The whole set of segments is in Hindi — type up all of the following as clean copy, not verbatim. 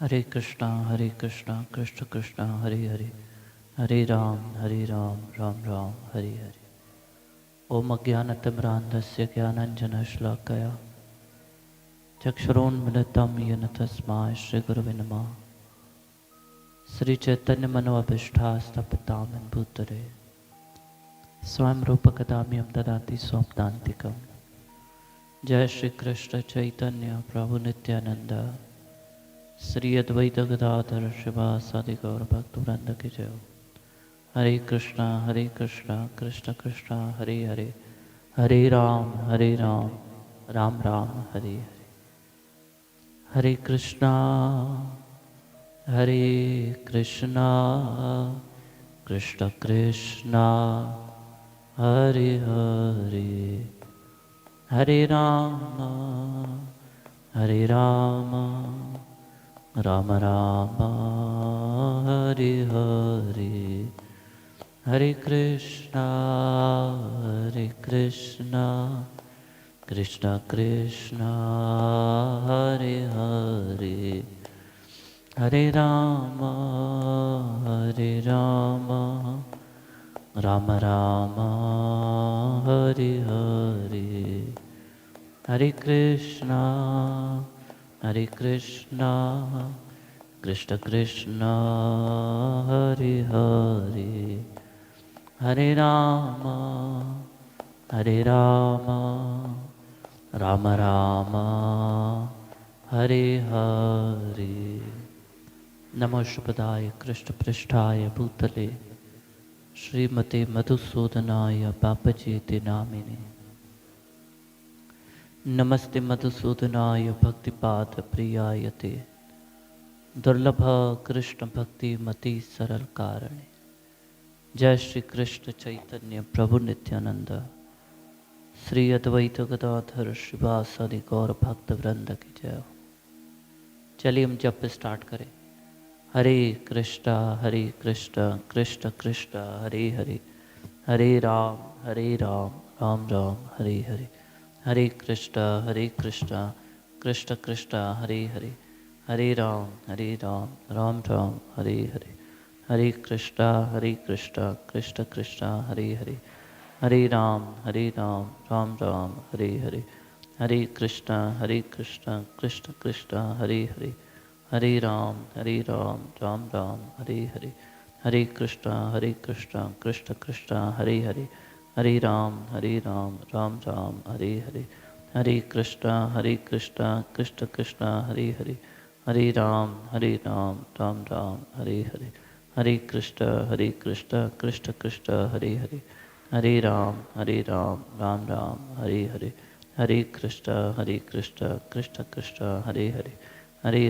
हरे कृष्णा कृष्ण कृष्णा हरे हरे, हरे राम राम राम हरे हरे। ओम अज्ञानतिमिरान्धस्य ज्ञानाञ्जनशलाकया चक्षुरोन्मिलितं येन तस्मै श्रीगुरवे नमः। श्रीचैतन्यमनोभीष्टास्थापितां भूतले स्वयं रूपकदाम्यं ददाति स्वपदान्तिकम्। जय श्री कृष्ण चैतन्य प्रभु नित्यानंद, श्री अद्वैत गदाधर शिवासादि गौर भक्तवृंद की जय। हरे कृष्णा कृष्ण कृष्णा हरे हरे, हरे राम राम राम हरे हरे। हरे कृष्णा कृष्ण कृष्णा हरे हरे, हरे राम राम राम हरे हरे। हरे कृष्णा कृष्ण कृष्ण हरे हरे, हरे राम राम राम हरे हरे। हरे कृष्णा कृष्ण कृष्ण हरे हरे, हरे राम राम राम हरे हरे। नमो शुभदाय कृष्ण पृष्ठाय भूतले श्रीमते मधुसूदनाय पापचेते नामिने। नमस्ते मधुसूदनाय भक्तिपाद प्रियाय ते, दुर्लभ कृष्ण भक्ति मति सरल कारणे। जय श्री कृष्ण चैतन्य प्रभु नित्यानंद, श्री अद्वैत गदाधर शिवासादि गौर भक्त वृंद की जय। चलिए हम जप स्टार्ट करें। हरे कृष्ण कृष्ण कृष्ण हरे हरे, हरे राम राम राम हरे हरे। हरे कृष्ण कृष्ण कृष्ण हरे हरे, हरे राम राम राम हरे हरे। हरे कृष्ण कृष्ण कृष्ण हरे हरे, हरे राम राम राम हरे हरे। हरे कृष्ण कृष्ण कृष्ण हरे हरे, हरे राम राम राम हरे हरे। हरे कृष्ण कृष्ण कृष्ण हरे हरे, हरे राम राम राम हरे हरे। हरे कृष्ण कृष्ण कृष्ण हरे हरे, हरे राम राम राम हरे हरे। हरे कृष्ण कृष्ण कृष्ण हरे हरे, हरे राम राम राम हरे हरे। हरे कृष्ण कृष्ण कृष्ण हरे हरे, हरे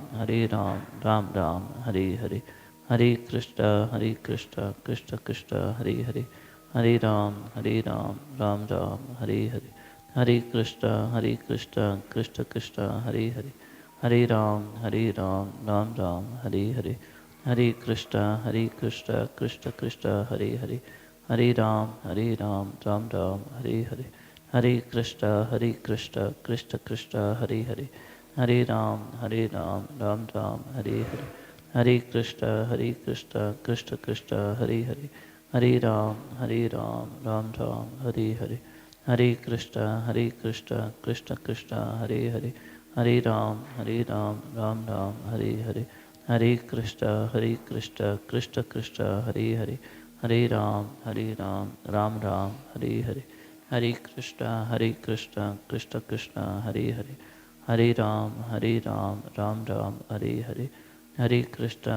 राम राम राम हरे हरे। हरे कृष्ण कृष्ण कृष्ण हरे हरे, हरे राम राम राम हरे हरे। हरे कृष्ण कृष्ण कृष्ण हरे हरे, हरे राम राम राम हरे हरे। हरे कृष्ण कृष्ण कृष्ण हरे हरे, हरे राम राम राम हरे हरे। हरे कृष्ण कृष्ण कृष्ण हरे हरे, हरे राम राम राम हरे हरे। हरे कृष्ण कृष्ण कृष्ण हरे हरे, हरे राम राम राम हरे हरे। हरे कृष्ण कृष्ण कृष्ण हरे हरे, हरे राम राम राम हरे हरे। हरे कृष्ण कृष्ण कृष्ण हरे हरे, हरे राम राम राम हरे हरे। हरे कृष्ण कृष्ण कृष्ण हरे हरे, हरे राम राम राम हरे हरे। हरे कृष्ण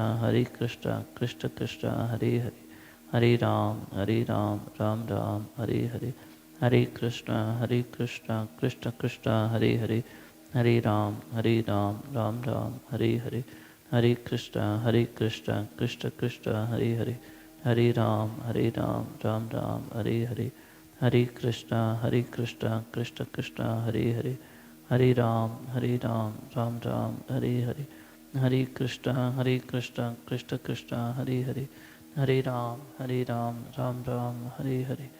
कृष्ण कृष्ण हरे हरे, हरे राम राम राम हरे हरे। हरे कृष्ण कृष्ण कृष्ण हरे हरे, हरे राम राम राम हरे हरे। हरे कृष्ण कृष्ण कृष्ण हरे हरे, हरे राम राम राम हरे हरे। हरे कृष्ण कृष्ण कृष्ण हरे हरे, हरे राम राम राम हरे हरे। हरे कृष्ण कृष्ण कृष्ण हरे हरे, हरे राम राम राम हरे हरे।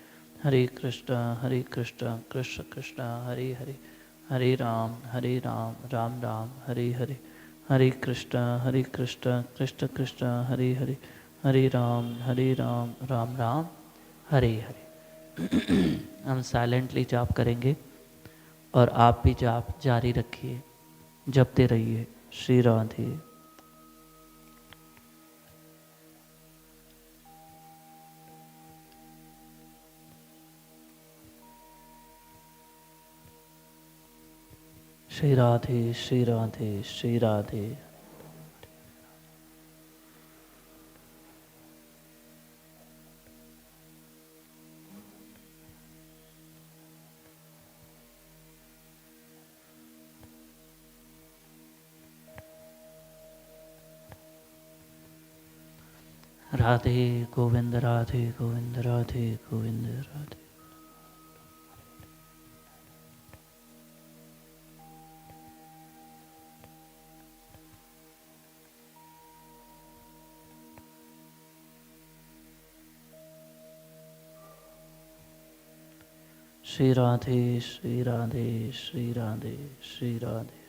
हरे कृष्ण कृष्ण कृष्ण हरे हरे, हरे राम राम राम हरे हरे। हरे कृष्ण कृष्ण कृष्ण हरे हरे, हरे राम राम राम हरे हरे। हम साइलेंटली जाप करेंगे और आप भी जाप जारी रखिए, जपते रहिए। श्री राधे। श्री राधे श्री राधे श्री राधे। राधे गोविंद राधे गोविंद राधे गोविंद राधे। श्री राधे श्री राधे श्री राधे श्री राधे।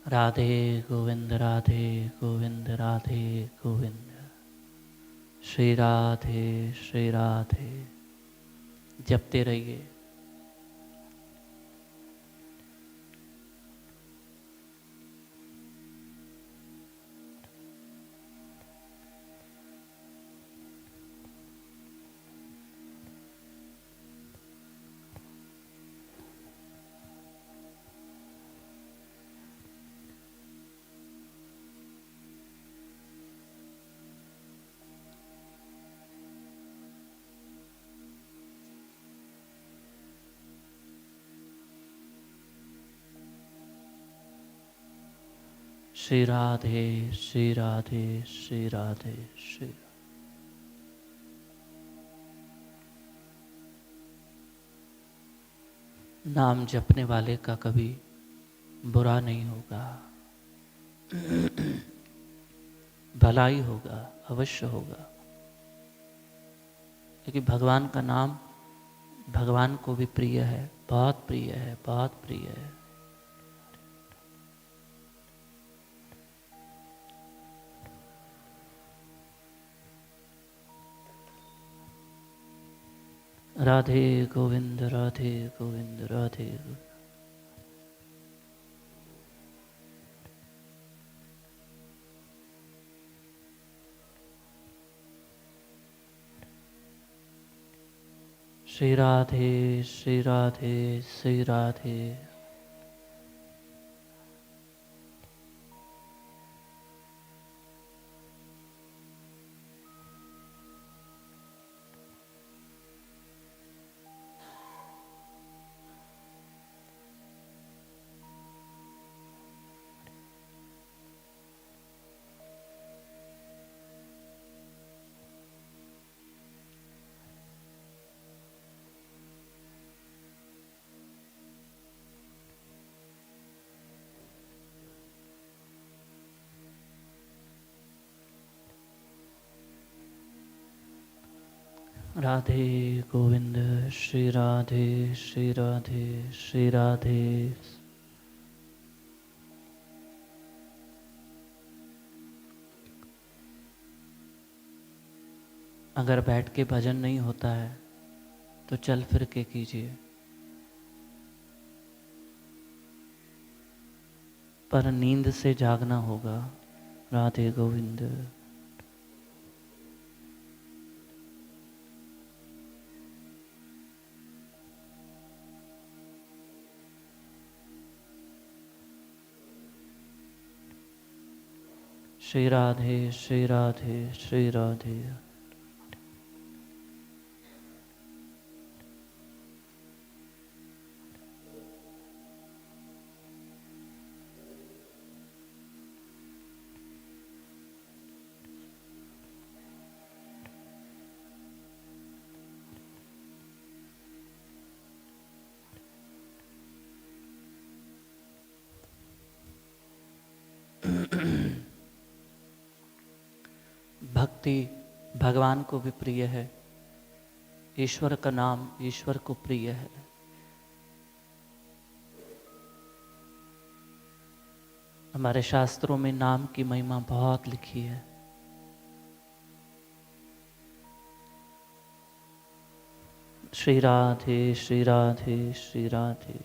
राधे गोविंद राधे गोविंद राधे गोविंद। श्री राधे श्री राधे। जपते रहिए। श्री राधे श्री राधे श्री राधे श्री। नाम जपने वाले का कभी बुरा नहीं होगा, भलाई होगा, अवश्य होगा। क्योंकि भगवान का नाम भगवान को भी प्रिय है, बहुत प्रिय है, बहुत प्रिय है। राधे गोविंद राधे गोविंद राधे गोविंद। श्री राधे श्री राधे श्री राधे। राधे गोविंद श्री राधे श्री राधे श्री राधे। अगर बैठ के भजन नहीं होता है तो चल फिर के कीजिए, पर नींद से जागना होगा। राधे गोविंद। श्री राधे श्री राधे श्री राधे। भक्ति भगवान को भी प्रिय है, ईश्वर का नाम ईश्वर को प्रिय है। हमारे शास्त्रों में नाम की महिमा बहुत लिखी है। श्री राधे श्री राधे श्री राधे।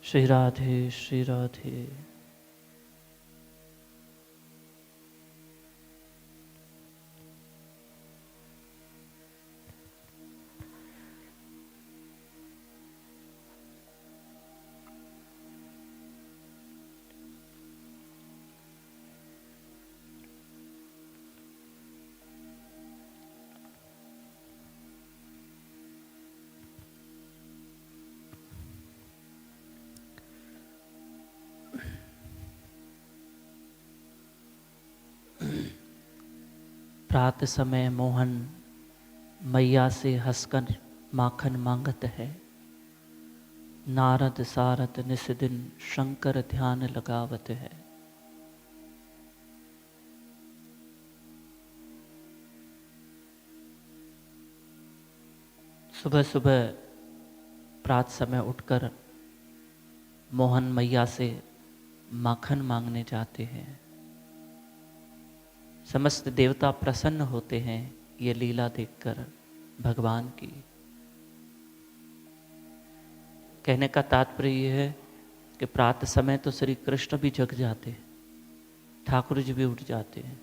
श्री राधे श्री राधे। प्रात समय मोहन मैया से हंसकर माखन मांगत है। नारद सारद निस दिन शंकर ध्यान लगावत है। सुबह सुबह प्रात समय उठकर मोहन मैया से माखन मांगने जाते हैं। समस्त देवता प्रसन्न होते हैं ये लीला देखकर भगवान की। कहने का तात्पर्य यह है कि प्रातः समय तो श्री कृष्ण भी जग जाते हैं, ठाकुर जी भी उठ जाते हैं,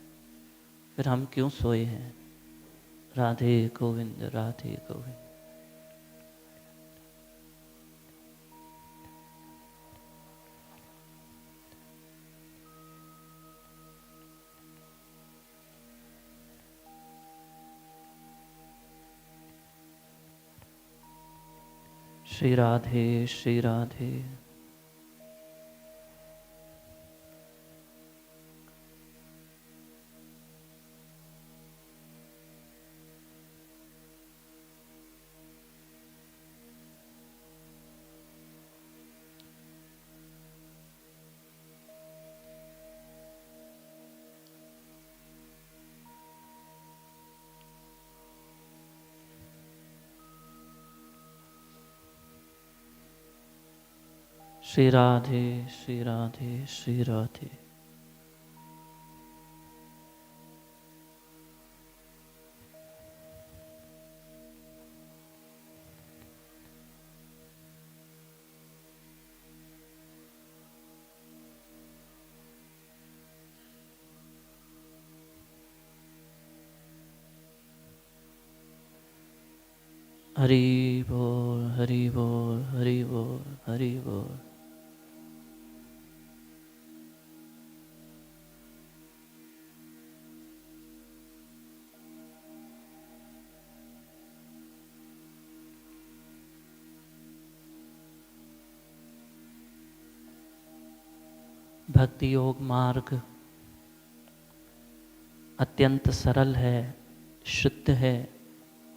फिर हम क्यों सोए हैं। राधे गोविंद राधे गोविंद। श्री राधे श्री राधे। श्री राधे श्री राधे श्री राधे। हरि बोल हरि बोल हरि बोल हरि बोल। भक्ति योग मार्ग अत्यंत सरल है, शुद्ध है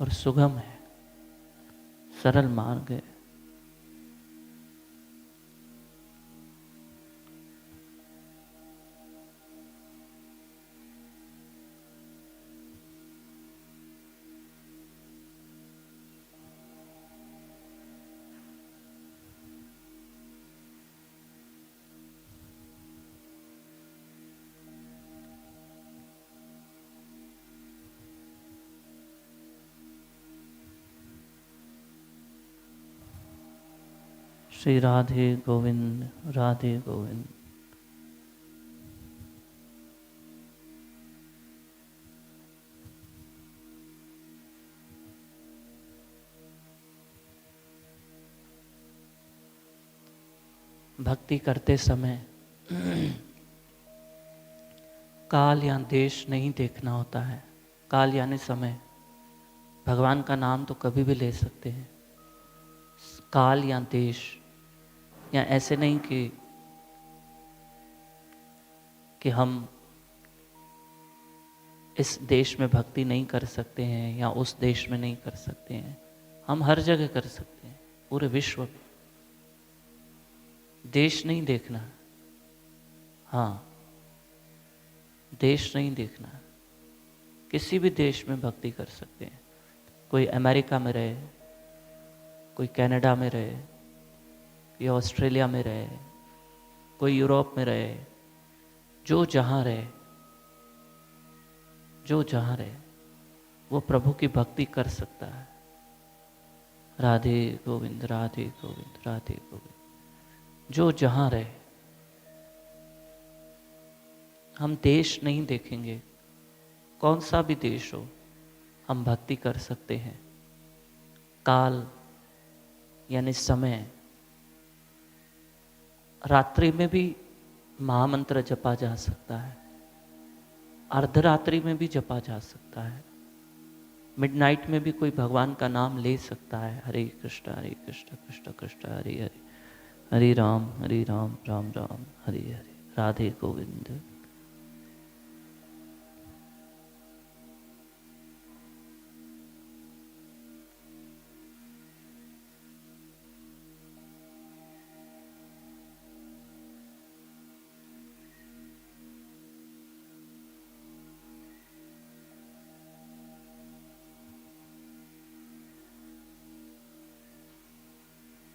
और सुगम है। सरल मार्ग है। श्री राधे गोविंद राधे गोविंद। भक्ति करते समय काल या देश नहीं देखना होता है। काल यानी समय। भगवान का नाम तो कभी भी ले सकते हैं। काल या देश, या ऐसे नहीं कि हम इस देश में भक्ति नहीं कर सकते हैं या उस देश में नहीं कर सकते हैं। हम हर जगह कर सकते हैं, पूरे विश्व में। देश नहीं देखना। हाँ, देश नहीं देखना। किसी भी देश में भक्ति कर सकते हैं। कोई अमेरिका में रहे, कोई कनाडा में रहे, कोई ऑस्ट्रेलिया में रहे, कोई यूरोप में रहे, जो जहाँ रहे, जो जहाँ रहे वो प्रभु की भक्ति कर सकता है। राधे गोविंद, राधे गोविंद, राधे गोविंद। जो जहाँ रहे, हम देश नहीं देखेंगे, कौन सा भी देश हो, हम भक्ति कर सकते हैं। काल यानी समय। रात्रि में भी महामंत्र जपा जा सकता है, अर्धरात्रि में भी जपा जा सकता है, मिडनाइट में भी कोई भगवान का नाम ले सकता है। हरे कृष्ण कृष्ण कृष्ण हरे हरे, हरे राम राम राम हरे हरे। राधे गोविंद।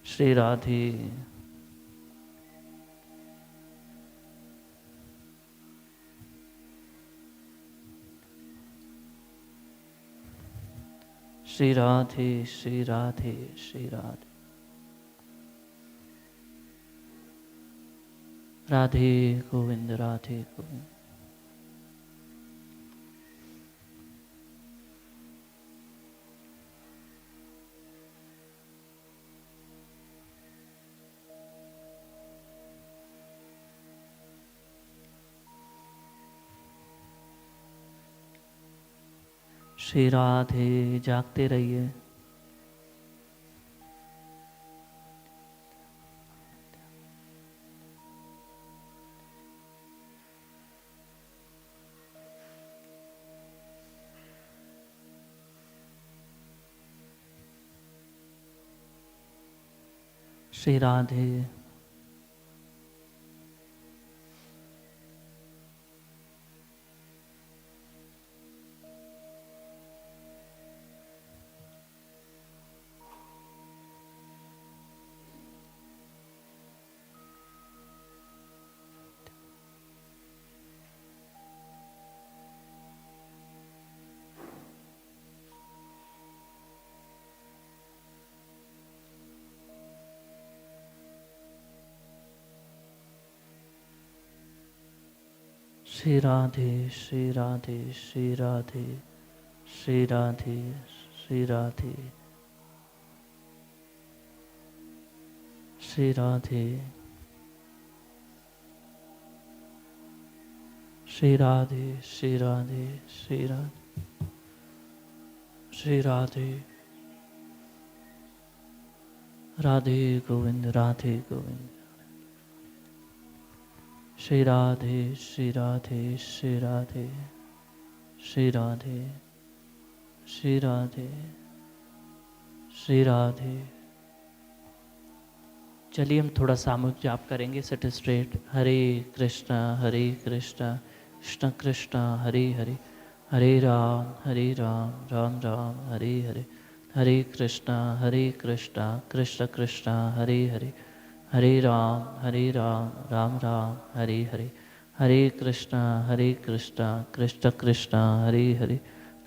श्री राधे। श्री राधे, श्री राधे, श्री राधे। राधे गोविंद, राधे गोविंद। श्री राधे। जागते रहिए। श्री राधे। श्री राधे, श्री राधे, श्री राधे, श्री राधे, श्री राधे, श्री राधे, श्री राधे, श्री राधे, श्री राधे, श्री राधे। राधे गोविंद, राधे गोविंद। श्री राधे, श्री राधे, श्री राधे, श्री राधे, श्री राधे, श्री राधे। चलिए हम थोड़ा सामूहिक जाप करेंगे। Set straight. हरे कृष्णा कृष्ण कृष्ण हरे हरे, हरे राम राम राम हरे हरे, हरे कृष्णा कृष्ण कृष्ण हरे हरे, हरे राम राम राम हरे हरे, हरे कृष्णा कृष्ण कृष्ण हरे हरे,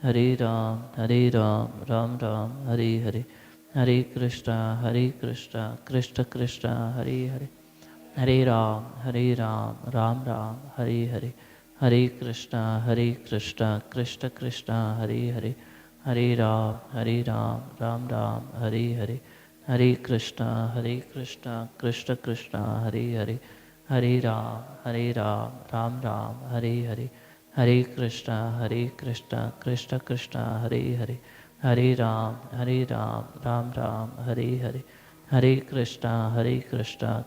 हरे राम राम राम हरे हरे, हरे कृष्णा कृष्ण कृष्ण हरे हरे, हरे राम राम राम हरे हरे, हरे कृष्णा कृष्ण कृष्ण हरे हरे, हरे राम राम राम हरे हरे, हरे कृष्णा कृष्ण कृष्णा हरे हरे, हरे राम राम राम हरे हरे, हरे कृष्णा कृष्ण कृष्णा हरे हरे, हरे राम राम राम हरे हरे, हरे कृष्णा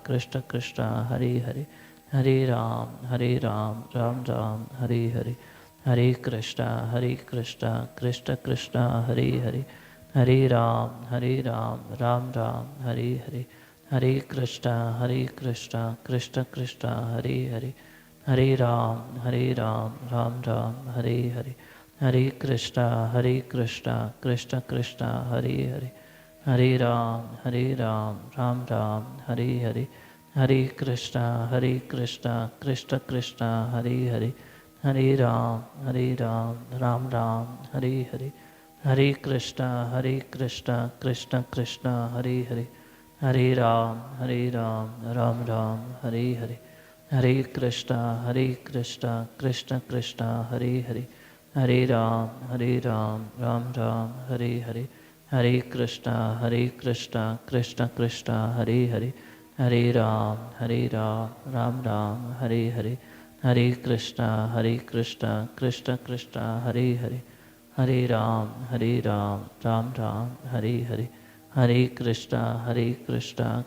कृष्ण कृष्णा हरे हरे, हरे राम राम राम हरे हरे, हरे कृष्णा कृष्ण कृष्णा हरे हरे, हरे राम राम राम हरे हरे, हरे कृष्णा कृष्ण कृष्णा हरे हरे, हरे राम राम राम हरे हरे, हरे कृष्णा कृष्ण कृष्णा हरे हरे, हरे राम राम राम हरे हरे, हरे कृष्णा कृष्ण कृष्णा हरे हरे, हरे राम राम राम हरे हरे, हरे कृष्णा कृष्ण कृष्णा हरे हरे, हरे राम राम राम हरे हरे, हरे कृष्णा कृष्ण कृष्णा हरे हरे, हरे राम राम राम हरे हरे, हरे कृष्णा कृष्ण कृष्णा हरे हरे, हरे राम राम राम हरे हरे, हरे कृष्णा कृष्ण कृष्णा हरे हरे, हरे राम राम राम हरे हरे, हरे कृष्णा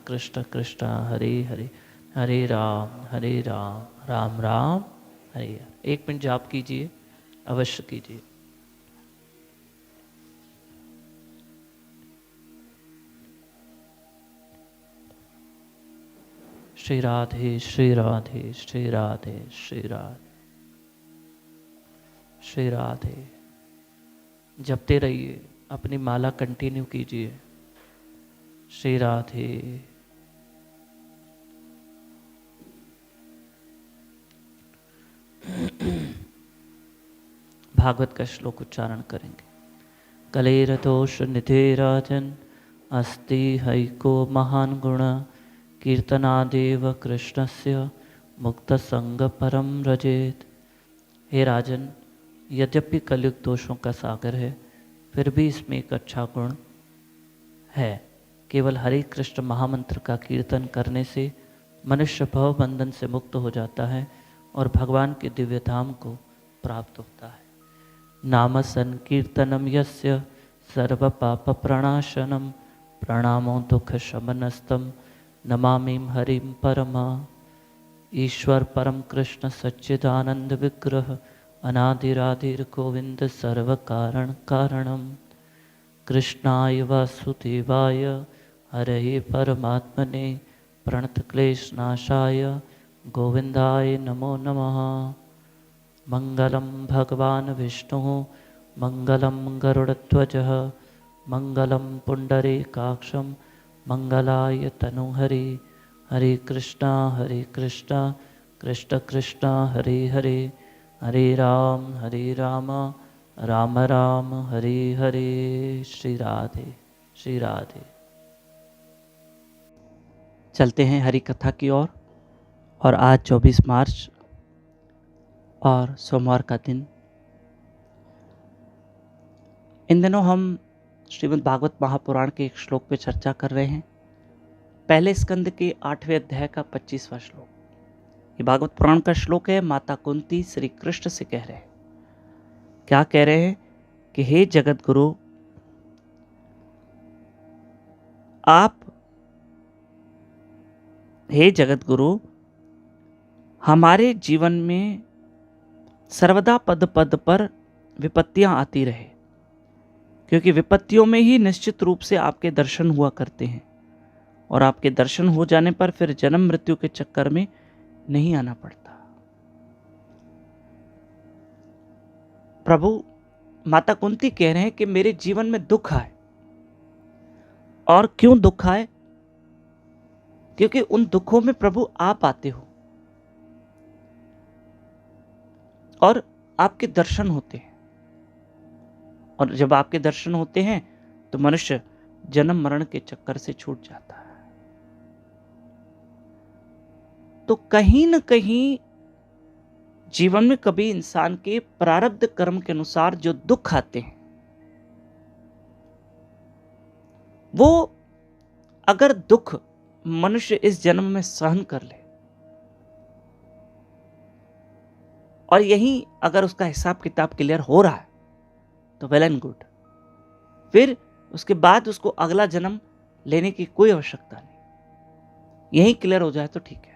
कृष्ण कृष्णा हरे हरे, हरे राम राम राम हरे हरे। एक मिनट जाप कीजिए, अवश्य कीजिए। श्री राधे श्री राधे श्री राधे श्री राधे श्री राधे। जपते रहिए, अपनी माला कंटिन्यू कीजिए। श्री राधे। भागवत का श्लोक उच्चारण करेंगे। कलेरतोष निधे राजन अस्ति हैको महान गुण, कीर्तनादेव कृष्णस्य मुक्त संग परम रजेत। हे राजन, यद्यपि कलयुग दोषों का सागर है, फिर भी इसमें एक अच्छा गुण है। केवल हरे कृष्ण महामंत्र का कीर्तन करने से मनुष्य भव बंधन से मुक्त हो जाता है और भगवान के दिव्य धाम को प्राप्त होता है। नाम संकीर्तनम यस्य सर्व पाप प्रणाशनम, प्रणामो दुख शमनस्तम नमामिं हरिम परमा। ईश्वर परम कृष्ण सच्चिदानंद विग्रह, अनादिरादिर गोविंद सर्व कारण कारणम। कृष्णाय वासुदेवाय हरये परमात्मने, प्रणतक्लेशनाशाय गोविंदाय नमो नमः। मंगलम भगवान विष्णु मंगलम गरुड़ध्वजः, मंगलम पुंडरीकाक्षं मंगलाय तनुहरि। हरे कृष्णा कृष्ण कृष्णा हरे हरे, हरे राम राम राम हरे हरे। श्री राधे श्री राधे। चलते हैं हरि कथा की ओर। और आज 24 मार्च और सोमवार का दिन। इन दिनों हम श्रीमद् भागवत महापुराण के एक श्लोक पे चर्चा कर रहे हैं। पहले स्कंद के 8वें अध्याय का 25वां श्लोक। ये भागवत पुराण का श्लोक है। माता कुंती श्री कृष्ण से कह रहे हैं, क्या कह रहे हैं कि हे जगत गुरु, हे जगत गुरु, हमारे जीवन में सर्वदा पद पद पर विपत्तियां आती रहे, क्योंकि विपत्तियों में ही निश्चित रूप से आपके दर्शन हुआ करते हैं और आपके दर्शन हो जाने पर फिर जन्म मृत्यु के चक्कर में नहीं आना पड़ता। प्रभु, माता कुंती कह रहे हैं कि मेरे जीवन में दुख आए। और क्यों दुख आए? क्योंकि उन दुखों में प्रभु आप आते हो और आपके दर्शन होते हैं। और जब आपके दर्शन होते हैं तो मनुष्य जन्म मरण के चक्कर से छूट जाता है। तो कहीं न कहीं जीवन में कभी इंसान के प्रारब्ध कर्म के अनुसार जो दुख आते हैं वो अगर दुख मनुष्य इस जन्म में सहन कर ले और यही अगर उसका हिसाब किताब क्लियर हो रहा है तो वेल एंड गुड, फिर उसके बाद उसको अगला जन्म लेने की कोई आवश्यकता नहीं। यही क्लियर हो जाए तो ठीक है।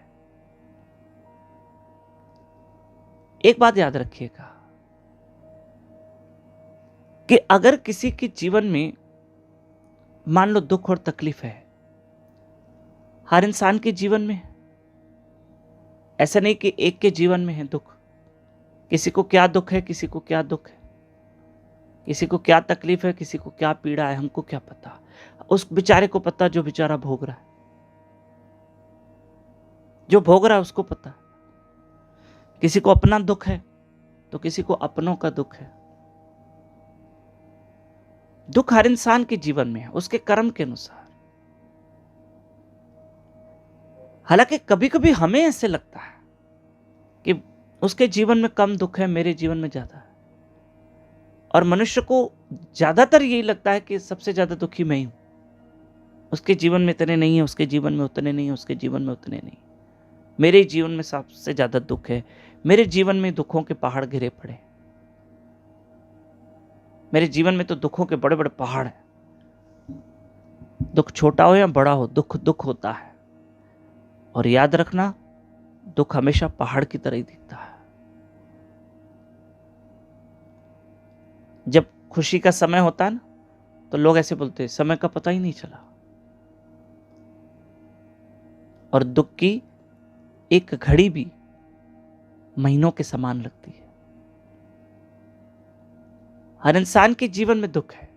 एक बात याद रखिएगा कि अगर किसी के जीवन में मान लो दुख और तकलीफ है, हर इंसान के जीवन में, ऐसा नहीं कि एक के जीवन में है दुख। किसी को क्या दुख है, किसी को क्या दुख है, किसी को क्या तकलीफ है, किसी को क्या पीड़ा है, हमको क्या पता। उस बेचारे को पता जो बेचारा भोग रहा है, जो भोग रहा है उसको पता। किसी को अपना दुख है तो किसी को अपनों का दुख है। दुख हर इंसान के जीवन में है, उसके कर्म के अनुसार। हालांकि कभी कभी हमें ऐसे लगता है कि उसके जीवन में कम दुख है, मेरे जीवन में ज्यादा है। और मनुष्य को ज्यादातर यही लगता है कि सबसे ज्यादा दुखी मैं ही हूं। उसके जीवन में इतने नहीं है, उसके जीवन में उतने नहीं है, उसके जीवन में उतने नहीं। मेरे जीवन में सबसे ज्यादा दुख है, मेरे जीवन में दुखों के पहाड़ घिरे पड़े। मेरे जीवन में तो दुखों के बड़े बड़े पहाड़ हैं। दुख छोटा हो या बड़ा हो, दुख दुख होता है। और याद रखना, दुख हमेशा पहाड़ की तरह ही दिखता है। जब खुशी का समय होता है ना, तो लोग ऐसे बोलते हैं समय का पता ही नहीं चला। और दुख की एक घड़ी भी महीनों के समान लगती है। हर इंसान के जीवन में दुख है,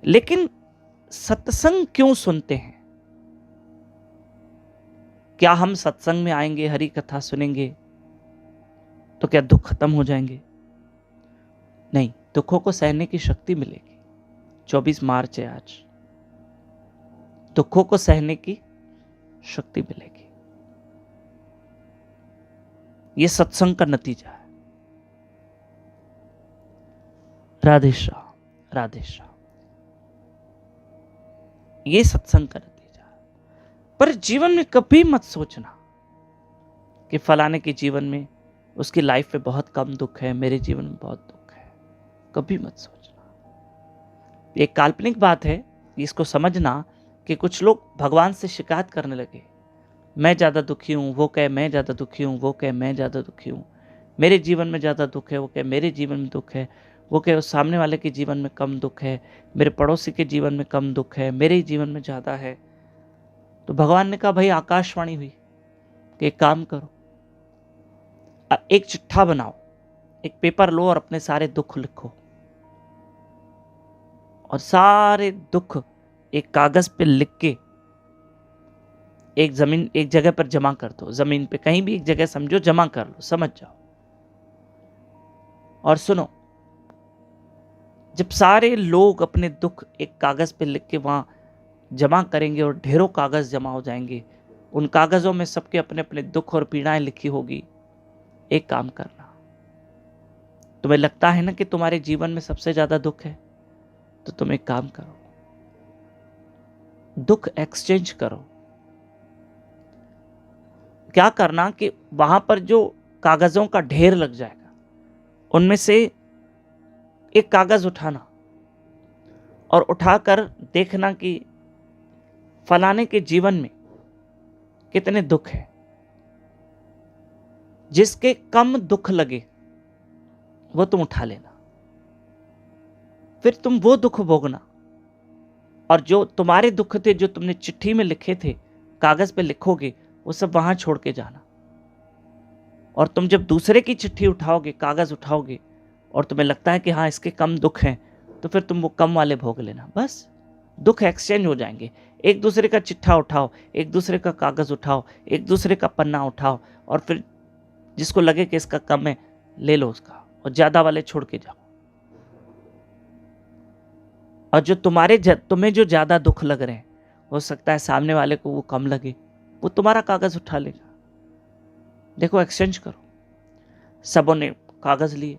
लेकिन सत्संग क्यों सुनते हैं? क्या हम सत्संग में आएंगे, हरि कथा सुनेंगे तो क्या दुख खत्म हो जाएंगे? नहीं, दुखों को सहने की शक्ति मिलेगी। 24 मार्च है आज। दुखों को सहने की शक्ति मिलेगी। यह सत्संग का नतीजा है। राधे श्याम, राधे श्याम। यह सत्संग का नतीजा है। पर जीवन में कभी मत सोचना कि फलाने के जीवन में, उसकी लाइफ में बहुत कम दुख है, मेरे जीवन में बहुत दुख है। कभी मत सोचना। ये काल्पनिक बात है, इसको समझना कि कुछ लोग भगवान से शिकायत करने लगे, मैं ज्यादा दुखी हूं, वो कहे मैं ज्यादा दुखी हूं, वो कहे मैं ज्यादा दुखी हूं, मेरे जीवन में ज्यादा दुख है, वो कहे मेरे जीवन में दुख है, वो कहे उस सामने वाले के जीवन में कम दुख है, मेरे पड़ोसी के जीवन में कम दुख है, मेरे जीवन में ज्यादा है। तो भगवान ने कहा भाई आकाशवाणी हुई कि एक काम करो, एक चिट्ठा बनाओ, एक पेपर लो और अपने सारे दुख लिखो और सारे दुख एक कागज पे लिख के एक जगह पर जमा कर दो। जमीन पे कहीं भी एक जगह समझो, जमा कर लो, समझ जाओ। और सुनो, जब सारे लोग अपने दुख एक कागज पे लिख के वहां जमा करेंगे और ढेरों कागज जमा हो जाएंगे, उन कागजों में सबके अपने अपने दुख और पीड़ाएं लिखी होगी। एक काम करना, तुम्हें लगता है ना कि तुम्हारे जीवन में सबसे ज्यादा दुख है, तो तुम एक काम करो, दुख एक्सचेंज करो। क्या करना कि वहां पर जो कागजों का ढेर लग जाएगा, उनमें से एक कागज उठाना और उठाकर देखना कि फलाने के जीवन में कितने दुख है। जिसके कम दुख लगे वो तुम उठा लेना, फिर तुम वो दुख भोगना। और जो तुम्हारे दुख थे, जो तुमने चिट्ठी में लिखे थे, कागज पे लिखोगे, वो सब वहां छोड़ के जाना। और तुम जब दूसरे की चिट्ठी उठाओगे, कागज उठाओगे, और तुम्हें लगता है कि हाँ इसके कम दुख हैं, तो फिर तुम वो कम वाले भोग लेना। बस दुख एक्सचेंज हो जाएंगे। एक दूसरे का चिट्ठा उठाओ, एक दूसरे का कागज उठाओ, एक दूसरे का पन्ना उठाओ, और फिर जिसको लगे कि इसका कम है ले लो उसका, और ज्यादा वाले छोड़ के जाओ। और जो तुम्हें जो ज्यादा दुख लग रहे हैं, हो सकता है सामने वाले को वो कम लगे, वो तुम्हारा कागज उठा लेगा। देखो, एक्सचेंज करो। सबों ने कागज लिए,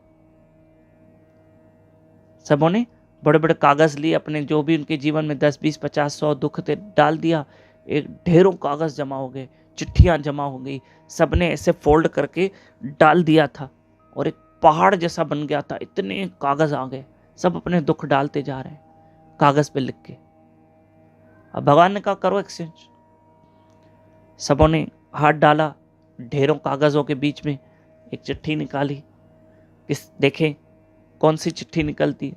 सबों ने बड़े बड़े कागज लिए, अपने जो भी उनके जीवन में 10, 20, 50, 100 दुख थे डाल दिया। एक ढेरों कागज जमा हो गए, चिट्ठियां जमा हो गई, सबने ऐसे फोल्ड करके डाल दिया था और एक पहाड़ जैसा बन गया था। इतने कागज आ गए, सब अपने दुख डालते जा रहे हैं कागज पे लिख के। अब भगवान ने कहा करो एक्सचेंज। सबों ने हाथ डाला, ढेरों कागजों के बीच में एक चिट्ठी निकाली। किस देखें कौन सी चिट्ठी निकलती है।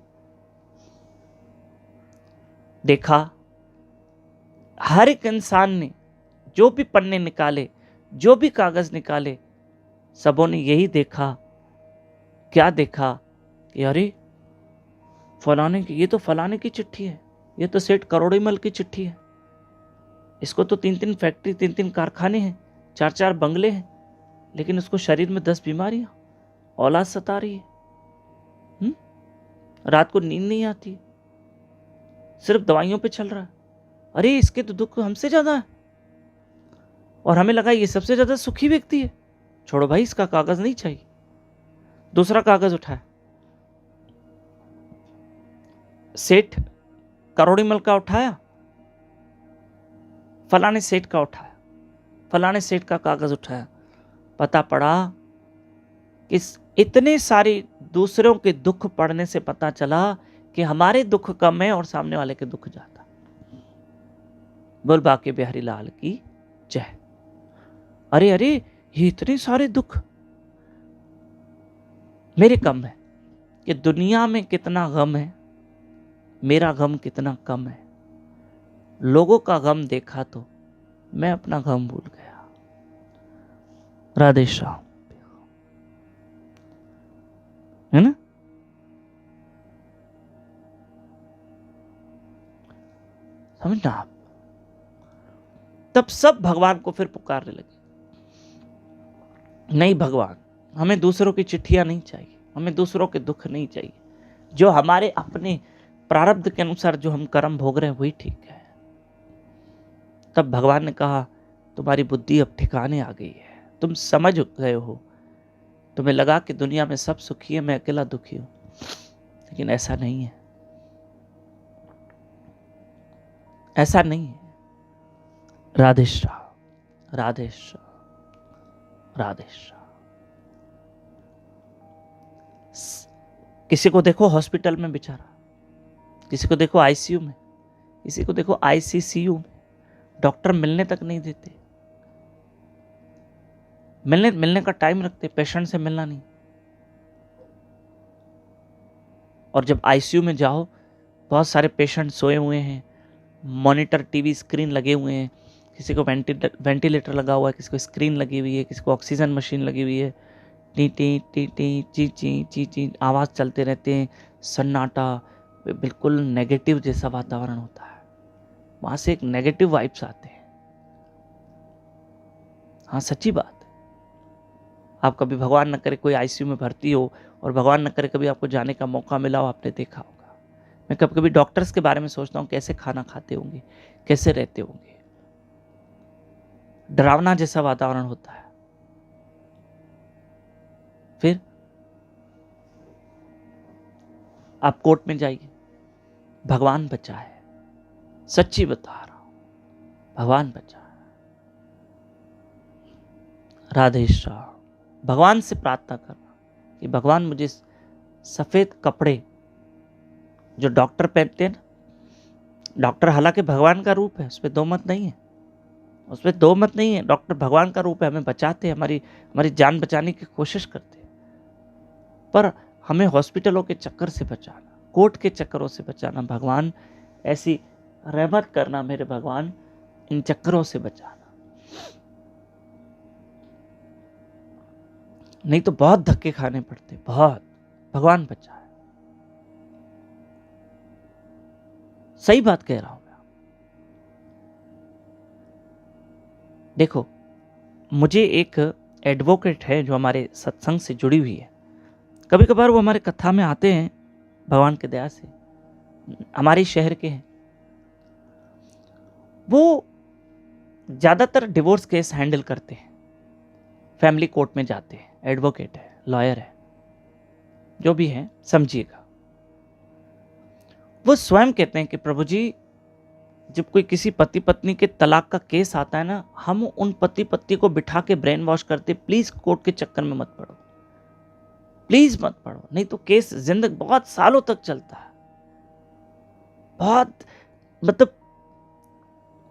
देखा हर एक इंसान ने जो भी पन्ने निकाले, जो भी कागज निकाले, सबों ने यही देखा। क्या देखा कि अरे फलाने की, ये तो फलाने की चिट्ठी है, ये तो सेठ करोड़ीमल की चिट्ठी है। इसको तो 3-3 फैक्ट्री, 3-3 कारखाने हैं, 4-4 बंगले हैं, लेकिन उसको शरीर में 10 बीमारियां, औलाद सता रही है। रात को नींद नहीं आती, सिर्फ दवाइयों पे चल रहा है। अरे इसके तो दुख हमसे ज्यादा है, और हमें लगा ये सबसे ज्यादा सुखी व्यक्ति है। छोड़ो भाई, इसका कागज नहीं चाहिए। दूसरा कागज उठाया, सेठ करोड़ीमल का उठाया, फलाने सेठ का उठाया, फलाने सेठ का कागज उठाया। पता पड़ा कि इतने सारे दूसरों के दुख पढ़ने से पता चला कि हमारे दुख कम है और सामने वाले के दुख ज्यादा। बोल बाके बिहारी लाल की जय। अरे अरे, ये इतने सारे दुख मेरे कम है, कि दुनिया में कितना गम है, मेरा गम कितना कम है। लोगों का गम देखा तो मैं अपना गम भूल गया। राधे श्याम, है ना। समझना आप। तब सब भगवान को फिर पुकारने लगे, नहीं भगवान, हमें दूसरों की चिट्ठियां नहीं चाहिए, हमें दूसरों के दुख नहीं चाहिए। जो हमारे अपने प्रारब्ध के अनुसार जो हम कर्म भोग रहे हैं वही ठीक है। तब भगवान ने कहा तुम्हारी बुद्धि अब ठिकाने आ गई है, तुम समझ गए हो। तुम्हें लगा कि दुनिया में सब सुखी है, मैं अकेला दुखी हूं, लेकिन ऐसा नहीं है, ऐसा नहीं है। राधे श्याम, राधे श्याम, राधे श्याम। किसी को देखो हॉस्पिटल में बेचारा, किसी को देखो आईसीयू में, किसी को देखो आईसीसीयू में, डॉक्टर मिलने तक नहीं देते, मिलने का टाइम रखते, पेशेंट से मिलना नहीं। और जब आईसीयू में जाओ, बहुत सारे पेशेंट सोए हुए हैं, मॉनिटर टीवी स्क्रीन लगे हुए हैं, किसी को वेंटिलेटर लगा हुआ है, किसी को स्क्रीन लगी हुई है, किसी को ऑक्सीजन मशीन लगी हुई है। टी टी टी टी ची ची ची ची आवाज़ चलते रहते हैं, सन्नाटा, बिल्कुल नेगेटिव जैसा वातावरण होता है। वहाँ से एक नेगेटिव वाइब्स आते हैं। हाँ सच्ची बात है। आप कभी भगवान न करे कोई आईसीयू में भर्ती हो, और भगवान न करे कभी आपको जाने का मौका मिला हो, आपने देखा होगा। मैं कभी कभी डॉक्टर्स के बारे में सोचता हूँ, कैसे खाना खाते होंगे, कैसे रहते होंगे। डरावना जैसा वातावरण होता है। फिर आप कोर्ट में जाइए, भगवान बचाए, सच्ची बता रहा हूं, भगवान बचाए। राधे श्याम। भगवान से प्रार्थना करना कि भगवान मुझे सफेद कपड़े जो डॉक्टर पहनते हैं ना, डॉक्टर हालांकि भगवान का रूप है, उसमें दो मत नहीं है, उसमें दो मत नहीं है। डॉक्टर भगवान का रूप है, हमें बचाते हैं, हमारी जान बचाने की कोशिश करते हैं। पर हमें हॉस्पिटलों के चक्कर से बचाना, कोर्ट के चक्करों से बचाना। भगवान ऐसी रहमत करना मेरे भगवान, इन चक्करों से बचाना, नहीं तो बहुत धक्के खाने पड़ते, बहुत। भगवान बचाए, सही बात कह रहा हूं मैं। देखो, मुझे एक एडवोकेट है जो हमारे सत्संग से जुड़ी हुई है। कभी कभार वो हमारे कथा में आते हैं, भगवान की दया से, हमारे शहर के हैं। वो ज्यादातर डिवोर्स केस हैंडल करते हैं, फैमिली कोर्ट में जाते हैं, एडवोकेट है, लॉयर है, जो भी है समझिएगा। वो स्वयं कहते हैं कि प्रभु जी, जब कोई किसी पति पत्नी के तलाक का केस आता है ना, हम उन पति पत्नी को बिठा के ब्रेन वॉश करते, प्लीज कोर्ट के चक्कर में मत पड़ो, प्लीज मत पड़ो, नहीं तो केस जिंदगी बहुत सालों तक चलता है। बहुत मतलब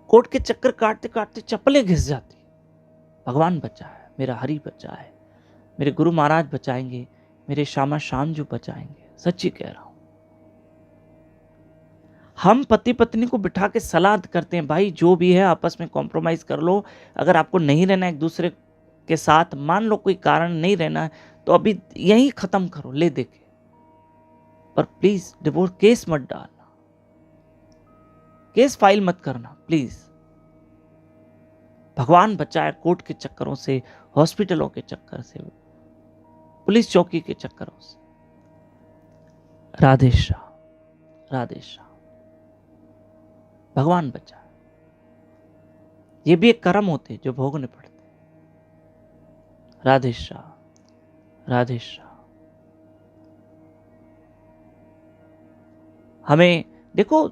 कोर्ट के चक्कर काटते काटते चप्पलें घिस जाती। भगवान बचाए, मेरा हरि बचाए, मेरे गुरु महाराज बचाएंगे, मेरे श्यामा श्याम जो बचाएंगे, सच्ची कह रहा हूं। हम पति पत्नी को बिठा के सलाह करते हैं, भाई जो भी है आपस में कॉम्प्रोमाइज कर लो, अगर आपको नहीं रहना एक दूसरे के साथ, मान लो कोई कारण नहीं रहना है तो अभी यही खत्म करो ले दे के, पर प्लीज डिवोर्स केस मत डालना, केस फाइल मत करना प्लीज। भगवान बचाए कोर्ट के चक्करों से, हॉस्पिटलों के चक्कर से, पुलिस चौकी के चक्करों से। राधे श्याम, राधे श्याम, भगवान बचाए। ये भी एक कर्म होते जो भोगने पड़ते। राधे श्याम, राधे श्याम। हमें देखो,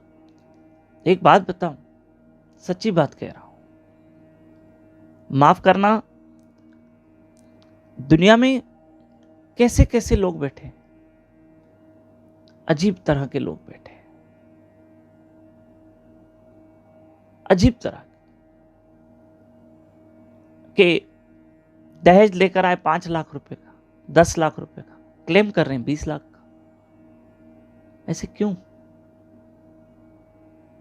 एक बात बताऊं, सच्ची बात कह रहा हूं, माफ करना, दुनिया में कैसे कैसे लोग बैठे, अजीब तरह के लोग बैठे, अजीब तरह के। दहेज लेकर आए 5 लाख रुपए का, 10 लाख रुपए का, क्लेम कर रहे हैं 20 लाख का। ऐसे क्यों,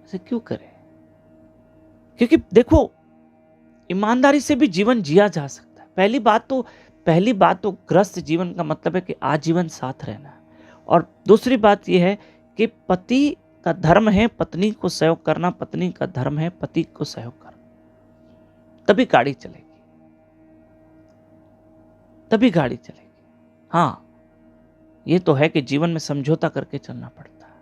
ऐसे क्यों करें? क्योंकि देखो, ईमानदारी से भी जीवन जिया जा सकता है। पहली बात तो ग्रस्त जीवन का मतलब है कि आजीवन साथ रहना है। और दूसरी बात यह है कि पति का धर्म है पत्नी को सहयोग करना, पत्नी का धर्म है पति को सहयोग करना, तभी गाड़ी चलेगी, तभी गाड़ी चलेगी। हाँ, ये तो है कि जीवन में समझौता करके चलना पड़ता है।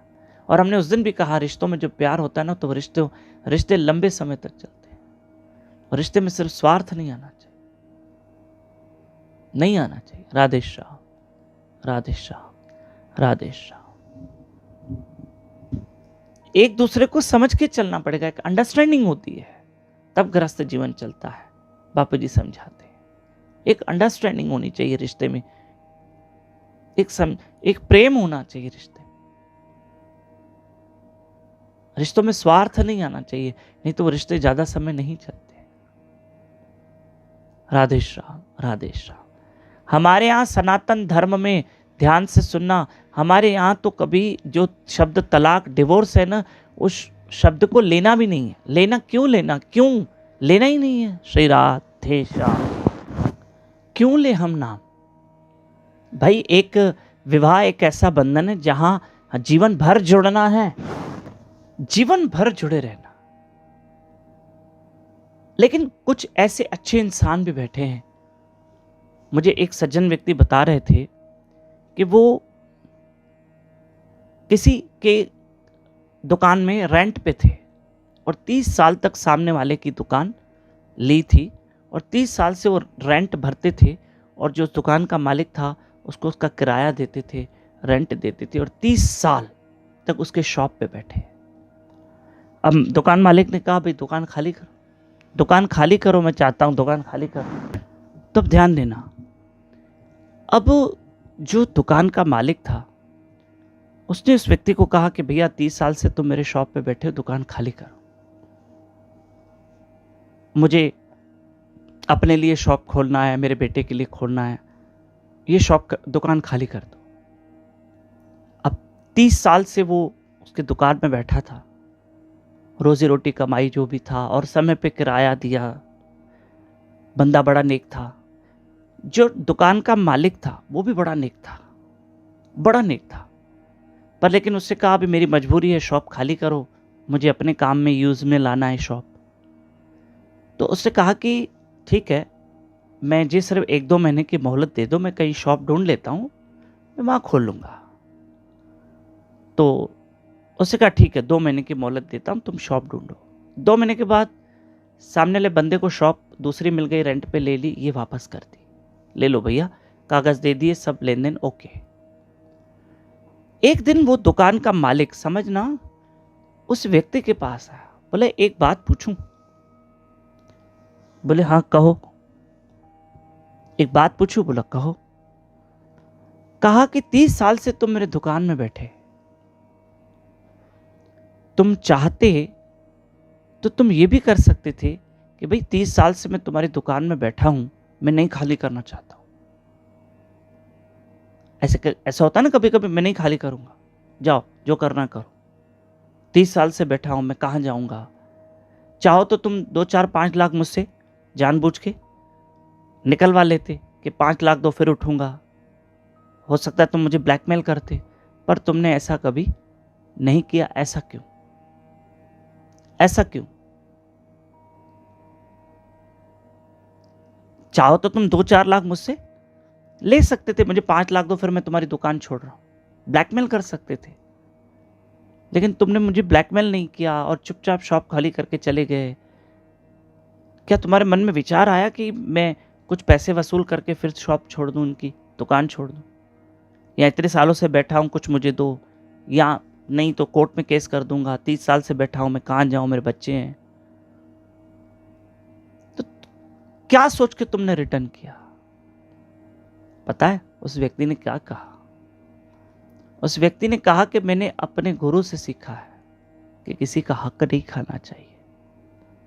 और हमने उस दिन भी कहा, रिश्तों में जो प्यार होता है ना, तो रिश्ते लंबे समय तक चलते हैं। और रिश्ते में सिर्फ स्वार्थ नहीं आना चाहिए, नहीं आना चाहिए। राधे श्याम, राधे श्याम, राधे श्याम। एक दूसरे को समझ के चलना पड़ेगा, एक अंडरस्टैंडिंग होती है, तब गृहस्थ जीवन चलता है। बापू जी समझाते हैं, एक अंडरस्टैंडिंग होनी चाहिए रिश्ते में, एक प्रेम होना चाहिए रिश्ते में। रिश्तों में स्वार्थ नहीं आना चाहिए, नहीं तो वो रिश्ते ज्यादा समय नहीं चलते। राधे श्याम, राधे श्याम। हमारे यहाँ सनातन धर्म में, ध्यान से सुनना, हमारे यहाँ तो कभी जो शब्द तलाक, डिवोर्स है ना, उस शब्द को लेना भी नहीं है। लेना क्यों लेना, क्यों लेना ही नहीं है। श्री राधे श्याम। क्यों ले हम नाम? भाई एक विवाह एक ऐसा बंधन है जहां जीवन भर जुड़ना है, जीवन भर जुड़े रहना। लेकिन कुछ ऐसे अच्छे इंसान भी बैठे हैं। मुझे एक सज्जन व्यक्ति बता रहे थे कि वो किसी के दुकान में रेंट पे थे और 30 साल तक सामने वाले की दुकान ली थी और 30 साल से वो रेंट भरते थे और जो दुकान का मालिक था उसको उसका किराया देते थे, रेंट देते थे और 30 साल तक उसके शॉप पे बैठे। अब दुकान मालिक ने कहा, भाई दुकान खाली करो, दुकान खाली करो, मैं चाहता हूँ दुकान खाली करो। तब ध्यान देना, अब जो दुकान का मालिक था उसने उस व्यक्ति को कहा कि भैया 30 साल से तुम मेरे शॉप पे बैठे हो, दुकान खाली करो, मुझे अपने लिए शॉप खोलना है, मेरे बेटे के लिए खोलना है, ये दुकान खाली कर दो। अब 30 साल से वो उसके दुकान में बैठा था, रोजी रोटी कमाई जो भी था और समय पे किराया दिया, बंदा बड़ा नेक था। जो दुकान का मालिक था वो भी बड़ा नेक था, बड़ा नेक था। पर लेकिन उससे कहा, अभी मेरी मजबूरी है, शॉप खाली करो, मुझे अपने काम में यूज में लाना है शॉप। तो उसने कहा कि ठीक है, मैं जी सिर्फ 1-2 महीने की मोहलत दे दो, मैं कहीं शॉप ढूंढ लेता हूँ, मैं वहाँ खोल लूँगा। तो उसने कहा ठीक है, 2 महीने की मोहलत देता हूँ, तुम शॉप ढूंढो। 2 महीने के बाद सामने वाले बंदे को शॉप दूसरी मिल गई, रेंट पे ले ली, ये वापस कर दी, ले लो भैया, कागज़ दे दिए, सब लेन देन ओके। एक दिन वो दुकान का मालिक, समझना, उस व्यक्ति के पास आया। बोले एक बात पूछूं? बोले हाँ कहो। एक बात पूछूं? बोला कहो। कहा कि 30 साल से तुम मेरे दुकान में बैठे, तुम चाहते तो तुम ये भी कर सकते थे कि भाई 30 साल से मैं तुम्हारी दुकान में बैठा हूं, मैं नहीं खाली करना चाहता हूं। ऐसा होता है ना कभी कभी, मैं नहीं खाली करूंगा, जाओ जो करना करो, 30 साल से बैठा हूं, मैं कहां जाऊंगा। चाहो तो तुम 2 4 5 लाख मुझसे जानबूझ के निकलवा लेते कि 5 लाख दो फिर उठूंगा, हो सकता है तुम मुझे ब्लैकमेल करते, पर तुमने ऐसा कभी नहीं किया। ऐसा क्यों? ऐसा क्यों? चाहो तो तुम 2 4 लाख मुझसे ले सकते थे, मुझे 5 लाख दो फिर मैं तुम्हारी दुकान छोड़ रहा हूं, ब्लैकमेल कर सकते थे। लेकिन तुमने मुझे ब्लैकमेल नहीं किया और चुपचाप शॉप खाली करके चले गए। क्या तुम्हारे मन में विचार आया कि मैं कुछ पैसे वसूल करके फिर शॉप छोड़ दूं, उनकी दुकान छोड़ दूं, या इतने सालों से बैठा हूं कुछ मुझे दो, या नहीं तो कोर्ट में केस कर दूंगा, 30 साल से बैठा हूं, मैं कहां जाऊं, मेरे बच्चे हैं। तो क्या सोच के तुमने रिटर्न किया? पता है उस व्यक्ति ने क्या कहा? उस व्यक्ति ने कहा कि मैंने अपने गुरु से सीखा है कि किसी का हक नहीं खाना चाहिए।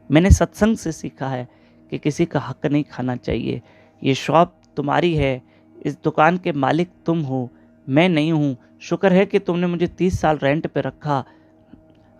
मैंने सत्संग से सीखा है कि किसी का हक नहीं खाना चाहिए। ये शॉप तुम्हारी है, इस दुकान के मालिक तुम हो, मैं नहीं हूं। शुक्र है कि तुमने मुझे 30 साल रेंट पे रखा।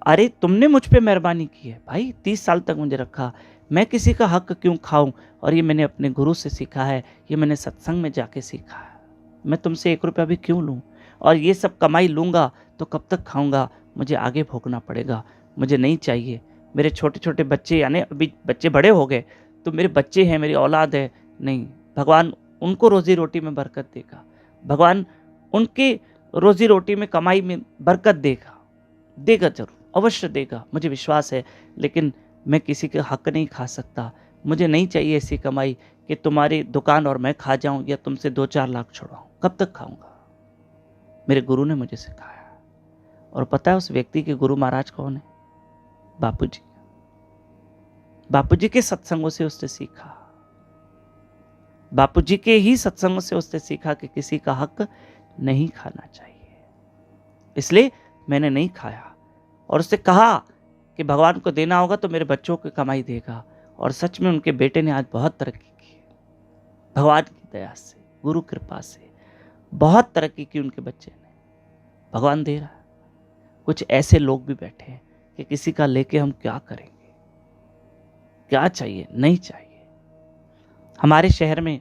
अरे तुमने मुझ पे मेहरबानी की है भाई, 30 साल तक मुझे रखा, मैं किसी का हक क्यों खाऊं? और ये मैंने अपने गुरु से सीखा है, ये मैंने सत्संग में जाके सीखा है। मैं तुमसे 1 रुपया भी क्यों लूं? और ये सब कमाई लूंगा तो कब तक खाऊंगा? मुझे आगे भोगना पड़ेगा, मुझे नहीं चाहिए। मेरे छोटे छोटे बच्चे, यानी अभी बच्चे बड़े हो गए तो मेरे बच्चे हैं, मेरी औलाद है, नहीं, भगवान उनको रोजी रोटी में बरकत देगा, भगवान उनके रोजी रोटी में, कमाई में बरकत देगा, देगा जरूर, अवश्य देगा, मुझे विश्वास है। लेकिन मैं किसी का हक नहीं खा सकता। मुझे नहीं चाहिए ऐसी कमाई कि तुम्हारी दुकान और मैं खा जाऊं या तुमसे 2 4 लाख छुड़वाऊं। कब तक खाऊंगा? मेरे गुरु ने मुझे सिखाया। और पता है उस व्यक्ति के गुरु महाराज कौन है? बापूजी। बापूजी के सत्संगों से उसने सीखा, बापूजी के ही सत्संगों से उसने सीखा कि किसी का हक नहीं खाना चाहिए। इसलिए मैंने नहीं खाया। और उससे कहा कि भगवान को देना होगा तो मेरे बच्चों की कमाई देगा। और सच में उनके बेटे ने आज बहुत तरक्की की, भगवान की दया से, गुरु कृपा से बहुत तरक्की की उनके बच्चे ने। भगवान दे रहा है। कुछ ऐसे लोग भी बैठे हैं कि किसी का लेके हम क्या करेंगे, क्या चाहिए, नहीं चाहिए। हमारे शहर में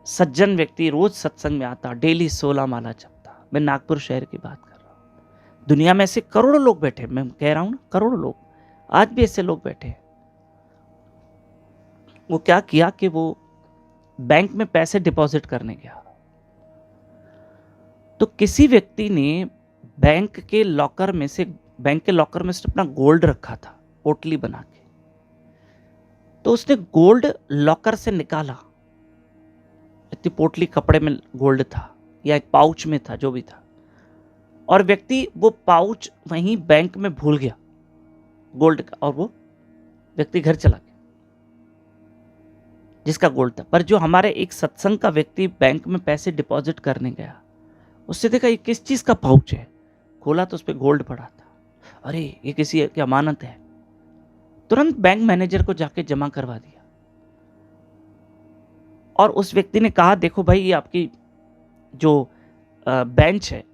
सज्जन व्यक्ति रोज सत्संग में आता, डेली 16 माला जपता। मैं नागपुर शहर की बात कर रहा हूं। दुनिया में ऐसे करोड़ों लोग बैठे, मैं कह रहा हूं ना, करोड़ों लोग, आज भी ऐसे लोग बैठे हैं। वो क्या किया कि वो बैंक में पैसे डिपॉजिट करने गया, तो किसी व्यक्ति ने बैंक के लॉकर में से अपना गोल्ड रखा था, पोटली बना के। तो उसने गोल्ड लॉकर से निकाला, इतनी पोटली कपड़े में गोल्ड था या एक पाउच में था, जो भी था, और व्यक्ति वो पाउच वहीं बैंक में भूल गया गोल्ड का, और वो व्यक्ति घर चला गया जिसका गोल्ड था। पर जो हमारे एक सत्संग का व्यक्ति बैंक में पैसे डिपॉजिट करने गया, उससे देखा ये किस चीज का पाउच है, खोला तो उस पर गोल्ड पड़ा था। अरे ये किसी की अमानत है। तुरंत बैंक मैनेजर को जाके जमा करवा दिया। और उस व्यक्ति ने कहा, देखो भाई, ये आपकी जो बेंच है,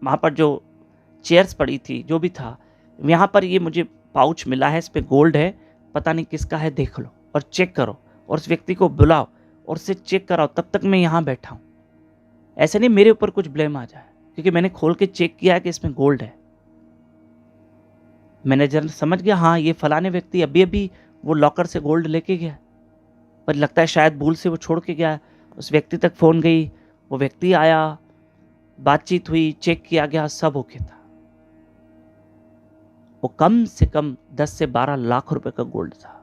वहां पर जो चेयर्स पड़ी थी, जो भी था, यहां पर ये मुझे पाउच मिला है, इस पे गोल्ड है, पता नहीं किसका है, देख लो और चेक करो, और उस व्यक्ति को बुलाओ और उससे चेक कराओ, तब तक मैं यहां बैठा हूं। ऐसे नहीं मेरे ऊपर कुछ ब्लेम आ जाए, क्योंकि मैंने खोल के चेक किया है कि इसमें गोल्ड है। मैनेजर समझ गया, हाँ ये फलाने व्यक्ति अभी अभी वो लॉकर से गोल्ड लेके गया, पर लगता है शायद भूल से वो छोड़ के गया। उस व्यक्ति तक फोन गई, वो व्यक्ति आया, बातचीत हुई, चेक किया गया, सब ओके था। वो कम से कम 10 से 12 लाख रुपए का गोल्ड था।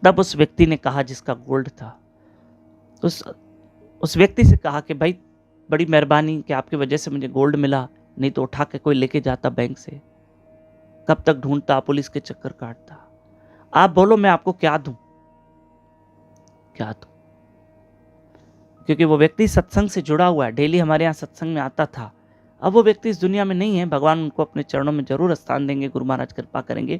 तब उस व्यक्ति ने कहा, जिसका गोल्ड था, तो उस व्यक्ति से कहा कि भाई बड़ी मेहरबानी कि आपकी वजह से मुझे गोल्ड मिला, नहीं तो उठा के कोई लेके जाता बैंक से। कब तक ढूंढता, पुलिस के चक्कर काटता। आप बोलो मैं आपको क्या दूं, क्या दूं? क्योंकि वो व्यक्ति सत्संग से जुड़ा हुआ है, डेली हमारे यहाँ सत्संग में आता था। अब वो व्यक्ति इस दुनिया में नहीं है, भगवान उनको अपने चरणों में जरूर स्थान देंगे, गुरु महाराज कृपा करेंगे।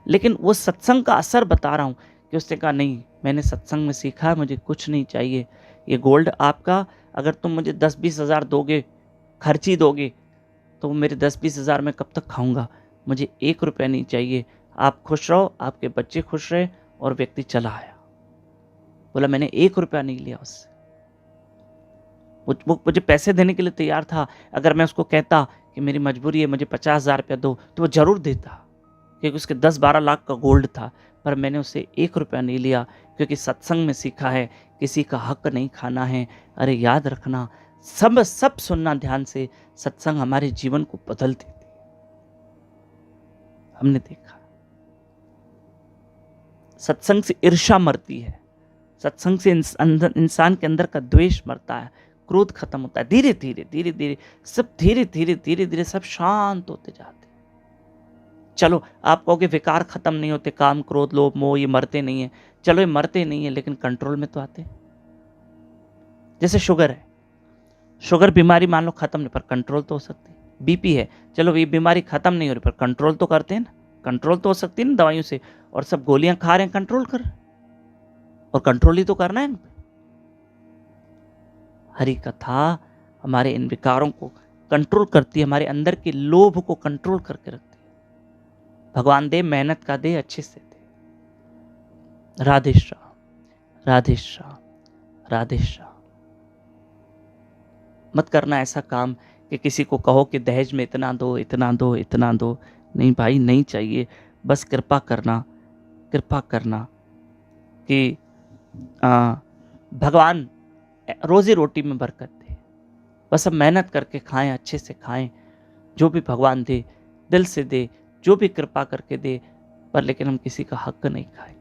लेकिन वो सत्संग का असर बता रहा हूं कि उसने कहा नहीं, मैंने सत्संग में सीखा, मुझे कुछ नहीं चाहिए। ये गोल्ड आपका, अगर तुम मुझे 10-20 हज़ार दोगे, खर्ची दोगे, तो मेरे 10-20 हज़ार में कब तक खाऊंगा? मुझे 1 रुपया नहीं चाहिए। आप खुश रहो, आपके बच्चे खुश रहे। और व्यक्ति चला आया, बोला मैंने 1 रुपया नहीं लिया उससे। वो मुझे पैसे देने के लिए तैयार था। अगर मैं उसको कहता कि मेरी मजबूरी है, मुझे 50,000 रुपया दो, तो वो जरूर देता, क्योंकि उसके 10-12 लाख का गोल्ड था। पर मैंने उससे 1 रुपया नहीं लिया, क्योंकि सत्संग में सीखा है किसी का हक नहीं खाना है। अरे याद रखना, सब सुनना ध्यान से, सत्संग हमारे जीवन को बदल देती है। हमने देखा, सत्संग से ईर्ष्या मरती है, सत्संग से इंसान के अंदर का द्वेष मरता है, क्रोध खत्म होता है। धीरे धीरे सब धीरे सब शांत होते जाते। चलो आप कहोगे विकार खत्म नहीं होते, काम क्रोध लोभ मोह ये मरते नहीं है। चलो ये मरते नहीं है, लेकिन कंट्रोल में तो आते। जैसे शुगर है, शुगर बीमारी मान लो खत्म नहीं, पर कंट्रोल तो हो सकती है। बीपी है, चलो ये बीमारी खत्म नहीं हो रही, पर कंट्रोल तो करते हैं ना, कंट्रोल तो हो सकती है ना दवाइयों से। और सब गोलियां खा रहे हैं, कंट्रोल कर रहे हैं, और कंट्रोल ही तो करना है। हरि कथा हमारे इन विकारों को कंट्रोल करती है, हमारे अंदर के लोभ को कंट्रोल करके रखती है। भगवान दे, मेहनत का दे, अच्छे से दे। राधे श्याम, राधे श्याम, राधे श्याम। मत करना ऐसा काम कि किसी को कहो कि दहेज में इतना दो, इतना दो, इतना दो। नहीं भाई, नहीं चाहिए। बस कृपा करना, कृपा करना कि भगवान रोजी रोटी में बरकत दे। बस अब मेहनत करके खाएं, अच्छे से खाएं, जो भी भगवान दे दिल से दे, जो भी कृपा करके दे, पर लेकिन हम किसी का हक नहीं खाएंगे।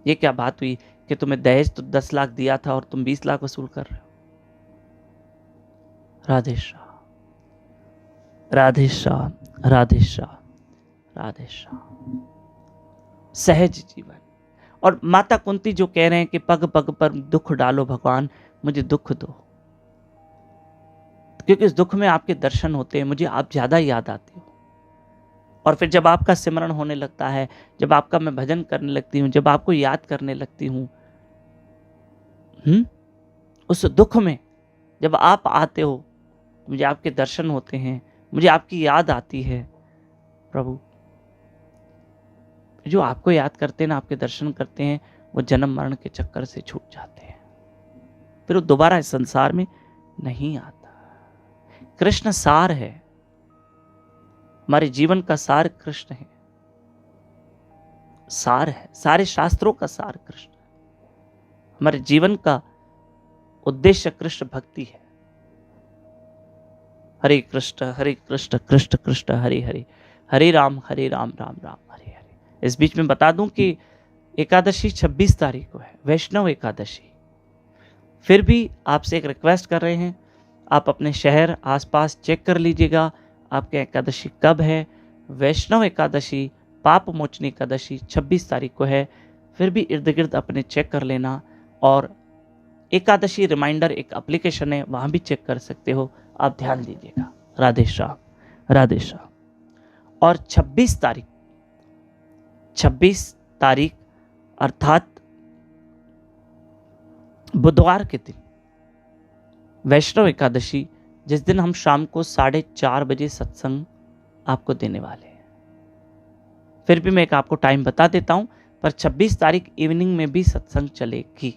ये क्या बात हुई कि तुम्हें दहेज तो 10 लाख दिया था और तुम 20 लाख वसूल कर रहे हो? राधे श्याम, राधे श्याम, राधे श्याम, राधे श्याम। सहज जीवन। और माता कुंती जो कह रहे हैं कि पग पग पर दुख डालो भगवान, मुझे दुख दो, क्योंकि इस दुख में आपके दर्शन होते हैं, मुझे आप ज्यादा याद आते हो। और फिर जब आपका सिमरण होने लगता है, जब आपका मैं भजन करने लगती हूँ, जब आपको याद करने लगती हूँ, उस दुख में जब आप आते हो, मुझे आपके दर्शन होते हैं, मुझे आपकी याद आती है। प्रभु, जो आपको याद करते हैं ना, आपके दर्शन करते हैं, वो जन्म मरण के चक्कर से छूट जाते हैं, फिर वो दोबारा इस संसार में नहीं आता। कृष्ण सार है, हमारे जीवन का सार कृष्ण है, सार है, सारे शास्त्रों का सार कृष्ण है। हमारे जीवन का उद्देश्य कृष्ण भक्ति है। हरे कृष्ण कृष्ण कृष्ण हरे हरे, हरे राम राम राम हरे हरे। इस बीच में बता दूं कि एकादशी 26 तारीख को है, वैष्णव एकादशी। फिर भी आपसे एक रिक्वेस्ट कर रहे हैं, आप अपने शहर आसपास चेक कर लीजिएगा आपके एकादशी कब है। वैष्णव एकादशी, पाप मोचनी एकादशी 26 तारीख को है। फिर भी इर्द गिर्द अपने चेक कर लेना। और एकादशी रिमाइंडर एक एप्लीकेशन है, वहां भी चेक कर सकते हो, आप ध्यान दीजिएगा। राधे श्याम, राधे श्याम। और 26 तारीख अर्थात बुधवार के दिन वैष्णव एकादशी, जिस दिन हम शाम को 4:30 बजे सत्संग आपको देने वाले हैं। फिर भी मैं एक आपको टाइम बता देता हूं, पर 26 तारीख इवनिंग में भी सत्संग चलेगी,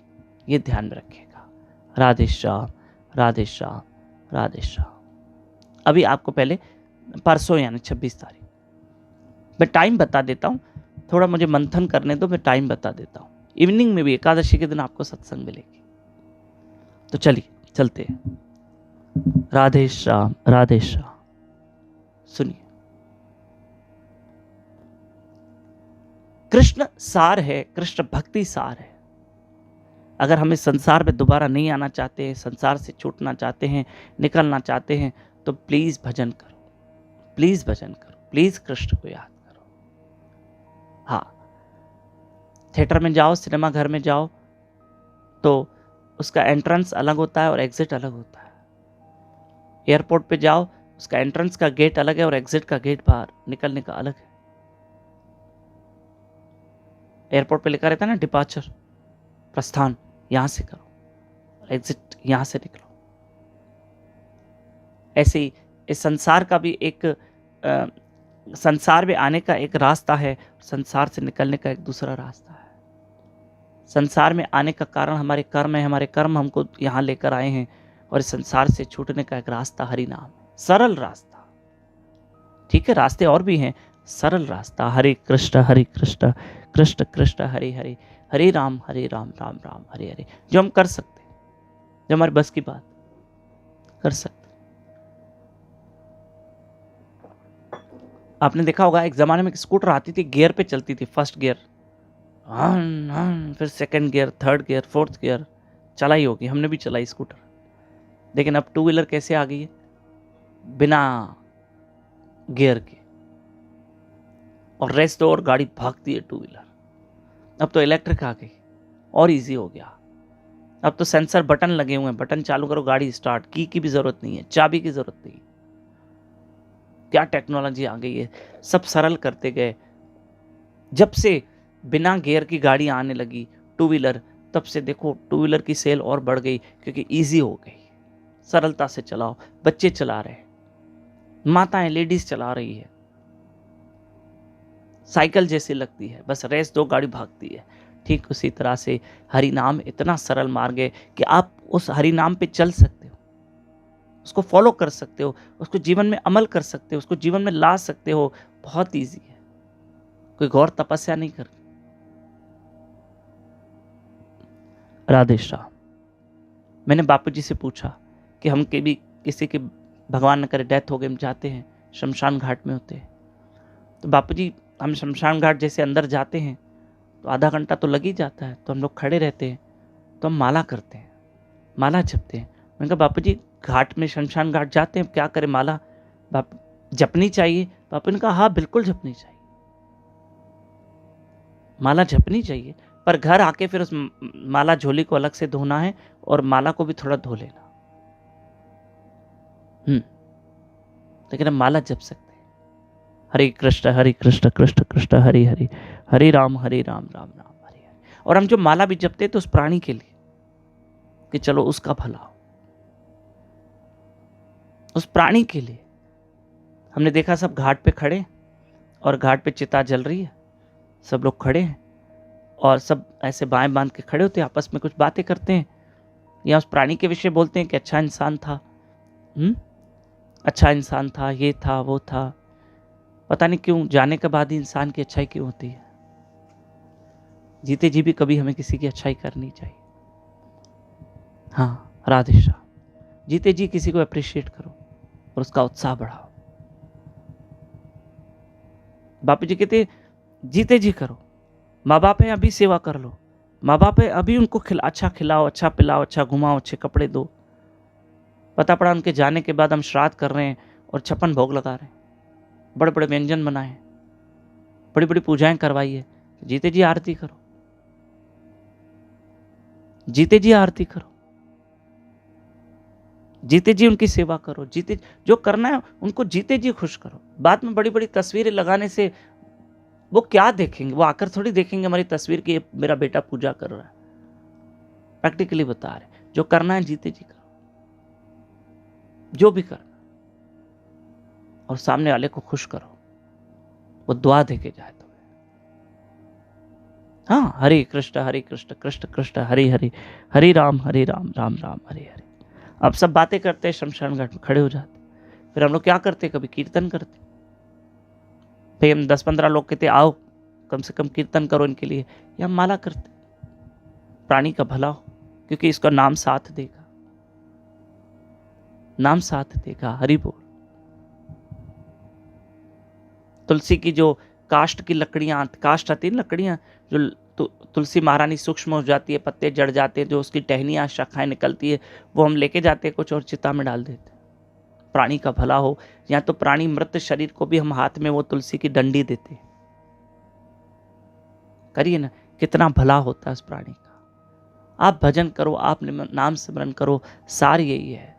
ये ध्यान में रखिएगा। राधे श्याम, राधे श्याम, राधे श्याम। अभी आपको पहले परसों यानी 26 तारीख मैं टाइम बता देता हूं, थोड़ा मुझे मंथन करने दो, मैं टाइम बता देता हूं। इवनिंग में भी एकादशी के दिन आपको सत्संग मिलेगी। तो चलिए चलते हैं। राधे श्याम, राधे श्याम। सुनिए, कृष्ण सार है, कृष्ण भक्ति सार है। अगर हम इस संसार में दोबारा नहीं आना चाहते हैं, संसार से छूटना चाहते हैं, निकलना चाहते हैं, तो प्लीज भजन करो, प्लीज भजन करो, प्लीज कृष्ण को याद करो। हाँ, थिएटर में जाओ, सिनेमा घर में जाओ तो उसका एंट्रेंस अलग होता है और एग्जिट अलग होता है। एयरपोर्ट पे जाओ, उसका एंट्रेंस का गेट अलग है और एग्जिट का गेट बाहर निकलने का अलग है। एयरपोर्ट पे लिखा रहता है ना, डिपार्चर, प्रस्थान यहां से करो, एग्जिट यहां से निकलो। ऐसे ही इस संसार का भी एक संसार में आने का एक रास्ता है, संसार से निकलने का एक दूसरा रास्ता है। संसार में आने का कारण हमारे कर्म है, हमारे कर्म हमको यहाँ लेकर आए हैं, और इस संसार से छूटने का एक रास्ता हरि नाम, सरल रास्ता। ठीक है, रास्ते और भी हैं, सरल रास्ता हरे कृष्ण कृष्ण कृष्ण हरे हरे, हरे राम राम राम हरे हरे। जो हम कर सकते, जो हमारे बस की बात कर सकते। आपने देखा होगा एक जमाने में स्कूटर आती थी, गियर पे चलती थी, फर्स्ट गियर, फिर second gear, third gear, fourth gear, चलाई होगी, हमने भी चलाई स्कूटर। लेकिन अब टू व्हीलर कैसे आ गई है, बिना गियर के, और रेस दो और गाड़ी भागती है टू व्हीलर। अब तो इलेक्ट्रिक आ गई और इजी हो गया। अब तो सेंसर बटन लगे हुए हैं, बटन चालू करो गाड़ी स्टार्ट, की भी जरूरत नहीं है, चाबी की जरूरत नहीं। क्या टेक्नोलॉजी आ गई है, सब सरल करते गए। जब से बिना गियर की गाड़ी आने लगी टू व्हीलर, तब से देखो टू व्हीलर की सेल और बढ़ गई, क्योंकि इजी हो गई, सरलता से चलाओ। बच्चे चला रहे, माताएं लेडीज चला रही है, साइकिल जैसी लगती है, बस रेस दो गाड़ी भागती है। ठीक उसी तरह से हरि नाम इतना सरल मार्ग है कि आप उस हरि नाम पे चल सकते हो, उसको फॉलो कर सकते हो, उसको जीवन में अमल कर सकते हो, उसको जीवन में ला सकते हो। बहुत इजी है, कोई गौर तपस्या नहीं करनी। राधे श्याम। मैंने बापूजी से पूछा कि हम के भी किसी के भगवान न करे डेथ हो गए, हम जाते हैं शमशान घाट में होते हैं, तो बापूजी हम शमशान घाट जैसे अंदर जाते हैं तो आधा घंटा तो लग ही जाता है, तो हम लोग खड़े रहते हैं, तो हम माला करते हैं, माला जपते हैं। मैंने कहा बापूजी घाट में शमशान घाट जाते हैं, क्या करें, माला जपनी चाहिए? बापू ने कहा हाँ बिल्कुल जपनी चाहिए, माला जपनी चाहिए, पर घर आके फिर उस माला झोली को अलग से धोना है और माला को भी थोड़ा धो लेना। लेकिन हम माला जप सकते हैं, हरे कृष्ण कृष्ण कृष्ण हरे हरे, हरे राम राम राम हरे हरे। और हम जो माला भी जपते तो उस प्राणी के लिए, कि चलो उसका भला हो, उस प्राणी के लिए। हमने देखा सब घाट पे खड़े, और घाट पे चिता जल रही है, सब लोग खड़े हैं और सब ऐसे बाएं बांध के खड़े होते हैं, आपस में कुछ बातें करते हैं, या उस प्राणी के विषय बोलते हैं कि अच्छा इंसान था, अच्छा इंसान था, ये था वो था। पता नहीं क्यों जाने के बाद ही इंसान की अच्छाई क्यों होती है। जीते जी भी कभी हमें किसी की अच्छाई करनी चाहिए। हाँ, राधे श्याम। जीते जी किसी को अप्रिशिएट करो और उसका उत्साह बढ़ाओ। बापू जी कहते जीते जी करो, माँ बाप है अभी सेवा कर लो, माँ बाप है अभी उनको अच्छा खिलाओ, अच्छा पिलाओ, अच्छा घुमाओ, अच्छे कपड़े दो। पता पड़ा उनके जाने के बाद हम श्राद्ध कर रहे हैं और 56 भोग लगा रहे हैं, बड़े बड़े व्यंजन बनाए, बड़ी बड़ी पूजाएं करवाई है। जीते जी आरती करो, जीते जी आरती करो, जीते जी उनकी सेवा करो, जीते जो करना है उनको जीते जी खुश करो। बाद में बड़ी बड़ी तस्वीरें लगाने से वो क्या देखेंगे, वो आकर थोड़ी देखेंगे हमारी तस्वीर की मेरा बेटा पूजा कर रहा है। प्रैक्टिकली बता रहे, जो करना है जीते जी करो, जो भी करना, और सामने वाले को खुश करो, वो दुआ देके जाए तो। हाँ, हरे कृष्ण कृष्ण कृष्ण हरे हरे, हरे राम राम राम हरे हरे। अब सब बातें करते हैं, शमशान घाट में खड़े हो जाते। फिर हम लोग क्या करते, कभी कीर्तन करते। भाई हम 10-15 लोग कहते आओ कम से कम कीर्तन करो इनके लिए, या हम माला करते, प्राणी का भला हो, क्योंकि इसका नाम साथ देगा, नाम साथ देगा। हरि बोल। तुलसी की जो काष्ठ की लकड़ियाँ, काष्ठ आती है ना लकड़ियाँ, जो तुलसी महारानी सूक्ष्म हो जाती है, पत्ते जड़ जाते हैं, जो उसकी टहनियाँ शाखाएं निकलती है, वो हम लेके जाते हैं कुछ और चिता में डाल देते हैं, प्राणी का भला हो। या तो प्राणी मृत शरीर को भी हम हाथ में वो तुलसी की डंडी देते हैं। करिए ना, कितना भला होता है उस प्राणी का। आप भजन करो, आप नाम स्मरण करो, सार यही है।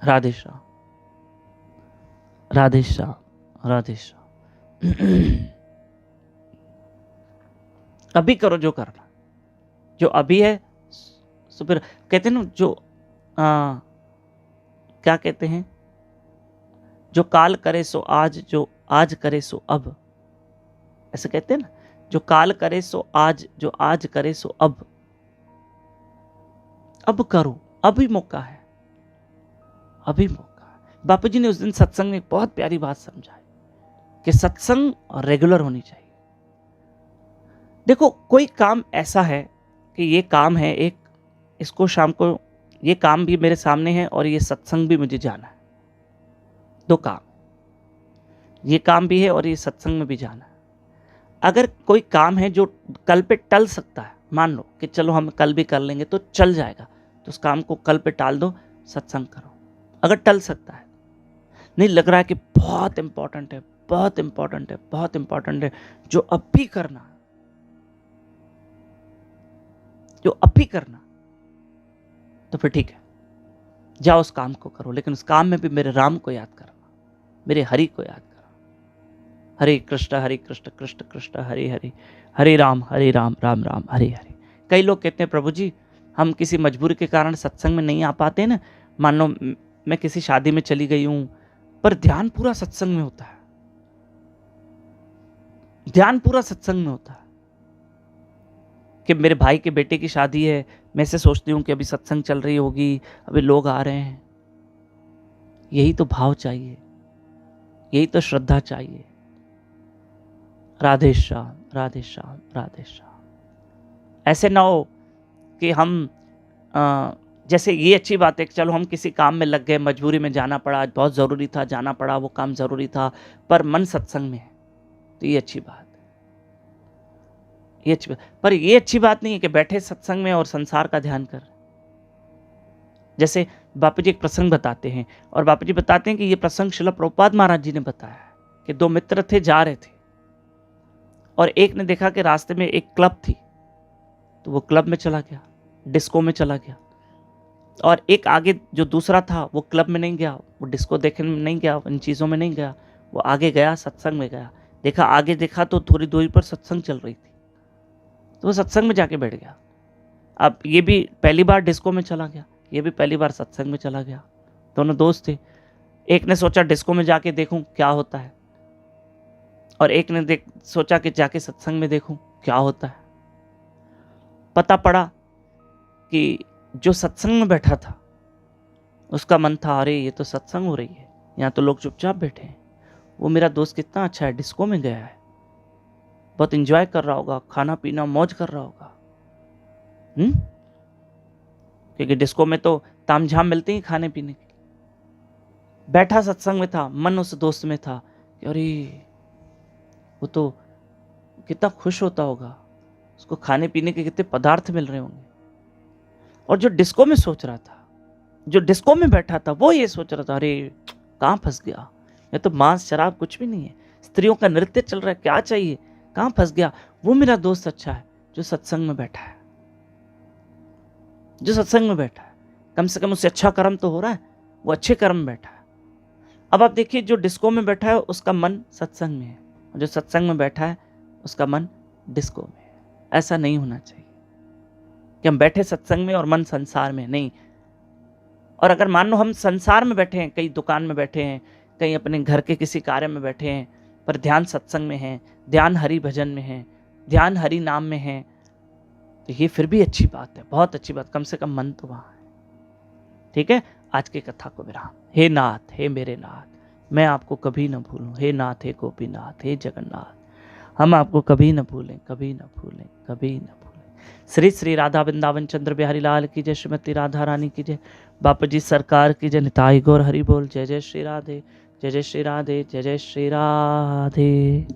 राधे श्याम, राधे श्याम, राधे श्याम। अभी करो जो करना, जो अभी है। सो फिर कहते हैं ना, जो क्या कहते हैं, जो काल करे सो आज, जो आज करे सो अब, ऐसे कहते हैं ना, जो काल करे सो आज, जो आज करे सो अब करो, अभी मौका है, अभी मौका है। बापू जी ने उस दिन सत्संग में एक बहुत प्यारी बात समझाई कि सत्संग रेगुलर होनी चाहिए। देखो, कोई काम ऐसा है कि ये काम है एक, इसको शाम को, ये काम भी मेरे सामने है और ये सत्संग भी मुझे जाना है। दो काम, ये काम भी है और ये सत्संग में भी जाना है। अगर कोई काम है जो कल पे टल सकता है, मान लो कि चलो हम कल भी कर लेंगे तो चल जाएगा, तो उस काम को कल पे टाल दो, सत्संग करो। अगर टल सकता है, नहीं लग रहा है कि बहुत इंपॉर्टेंट है, बहुत इंपॉर्टेंट है, बहुत इंपॉर्टेंट है, जो अब भी करना, जो अब भी करना, तो फिर ठीक है, जाओ उस काम को करो। लेकिन उस काम में भी मेरे राम को याद करना, मेरे हरि को याद करना। हरे कृष्ण कृष्ण कृष्ण हरे हरे, हरे राम राम राम हरे हरे। कई लोग कहते हैं प्रभु जी हम किसी मजबूरी के कारण सत्संग में नहीं आ पाते ना, मान लो मैं किसी शादी में चली गई हूं, पर ध्यान पूरा सत्संग में होता है, ध्यान पूरा सत्संग में होता है। कि मेरे भाई के बेटे की शादी है, मैं से सोचती हूँ कि अभी सत्संग चल रही होगी, अभी लोग आ रहे हैं। यही तो भाव चाहिए, यही तो श्रद्धा चाहिए। राधे श्याम, राधे श्याम, राधे श्याम। ऐसे ना हो कि हम जैसे ये अच्छी बात है कि चलो हम किसी काम में लग गए, मजबूरी में जाना पड़ा, बहुत ज़रूरी था जाना पड़ा, वो काम ज़रूरी था, पर मन सत्संग में है, तो ये अच्छी बात है, ये अच्छी बात। पर ये अच्छी बात नहीं है कि बैठे सत्संग में और संसार का ध्यान कर। जैसे बापू जी एक प्रसंग बताते हैं, और बापू जी बताते हैं कि ये प्रसंग श्रील प्रभुपाद महाराज जी ने बताया कि दो मित्र थे, जा रहे थे, और एक ने देखा कि रास्ते में एक क्लब थी, तो वो क्लब में चला गया, डिस्को में चला गया। और एक आगे जो दूसरा था वो क्लब में नहीं गया, वो डिस्को देखने में नहीं गया, इन चीज़ों में नहीं गया, वो आगे गया, सत्संग में गया। देखा, आगे देखा तो थोड़ी दूरी पर सत्संग चल रही थी, तो वो सत्संग में जाके बैठ गया। अब ये भी पहली बार डिस्को में चला गया, ये भी पहली बार सत्संग में चला गया। दोनों दोस्त थे, एक ने सोचा डिस्को में जाके देखूं क्या होता है, और एक ने सोचा कि जाके सत्संग में देखूं क्या होता है। पता पड़ा कि जो सत्संग में बैठा था उसका मन था, अरे ये तो सत्संग हो रही है, यहाँ तो लोग चुपचाप बैठे हैं, वो मेरा दोस्त कितना अच्छा है, डिस्को में गया है, बहुत एंजॉय कर रहा होगा, खाना पीना मौज कर रहा होगा। क्योंकि डिस्को में तो तामझाम मिलते ही खाने पीने के। बैठा सत्संग में था, मन उस दोस्त में था कि अरे वो तो कितना खुश होता होगा, उसको खाने पीने के कितने पदार्थ मिल रहे होंगे। और जो डिस्को में सोच रहा था, जो डिस्को में बैठा था, वो ये सोच रहा था, अरे कहाँ फंस गया, ये तो मांस शराब कुछ भी नहीं है, स्त्रियों का नृत्य चल रहा है, क्या चाहिए, कहाँ फंस गया। वो मेरा दोस्त अच्छा है जो सत्संग में बैठा है, जो सत्संग में बैठा है, कम से कम उससे अच्छा कर्म तो हो रहा है, वो अच्छे कर्म में बैठा है। अब आप देखिए, जो डिस्को में बैठा है उसका मन सत्संग में है, और जो सत्संग में बैठा है उसका मन डिस्को में है। ऐसा नहीं होना चाहिए कि हम बैठे सत्संग में और मन संसार में, नहीं। और अगर मान लो हम संसार में बैठे हैं, कहीं दुकान में बैठे हैं, कहीं अपने घर के किसी कार्य में बैठे हैं, पर ध्यान सत्संग में है, ध्यान हरि भजन में है, ध्यान हरि नाम में है, तो ये फिर भी अच्छी बात है, बहुत अच्छी बात, कम से कम मन तो वहां है। ठीक है, आज की कथा को विराम। हे नाथ, हे मेरे नाथ, मैं आपको कभी न भूलूं, हे नाथ, हे गोपीनाथ, हे जगन्नाथ, हम आपको कभी न भूलें, कभी न भूलें, कभी न भूलें। श्री श्री राधा वृंदावन चंद्र बिहारी लाल की जय, श्रीमती राधा रानी की जय, बापू जी सरकार की जय, निताई गौर हरि बोल। जय जय श्री राधे, जय जय श्री राधे, जय जय श्री राधे।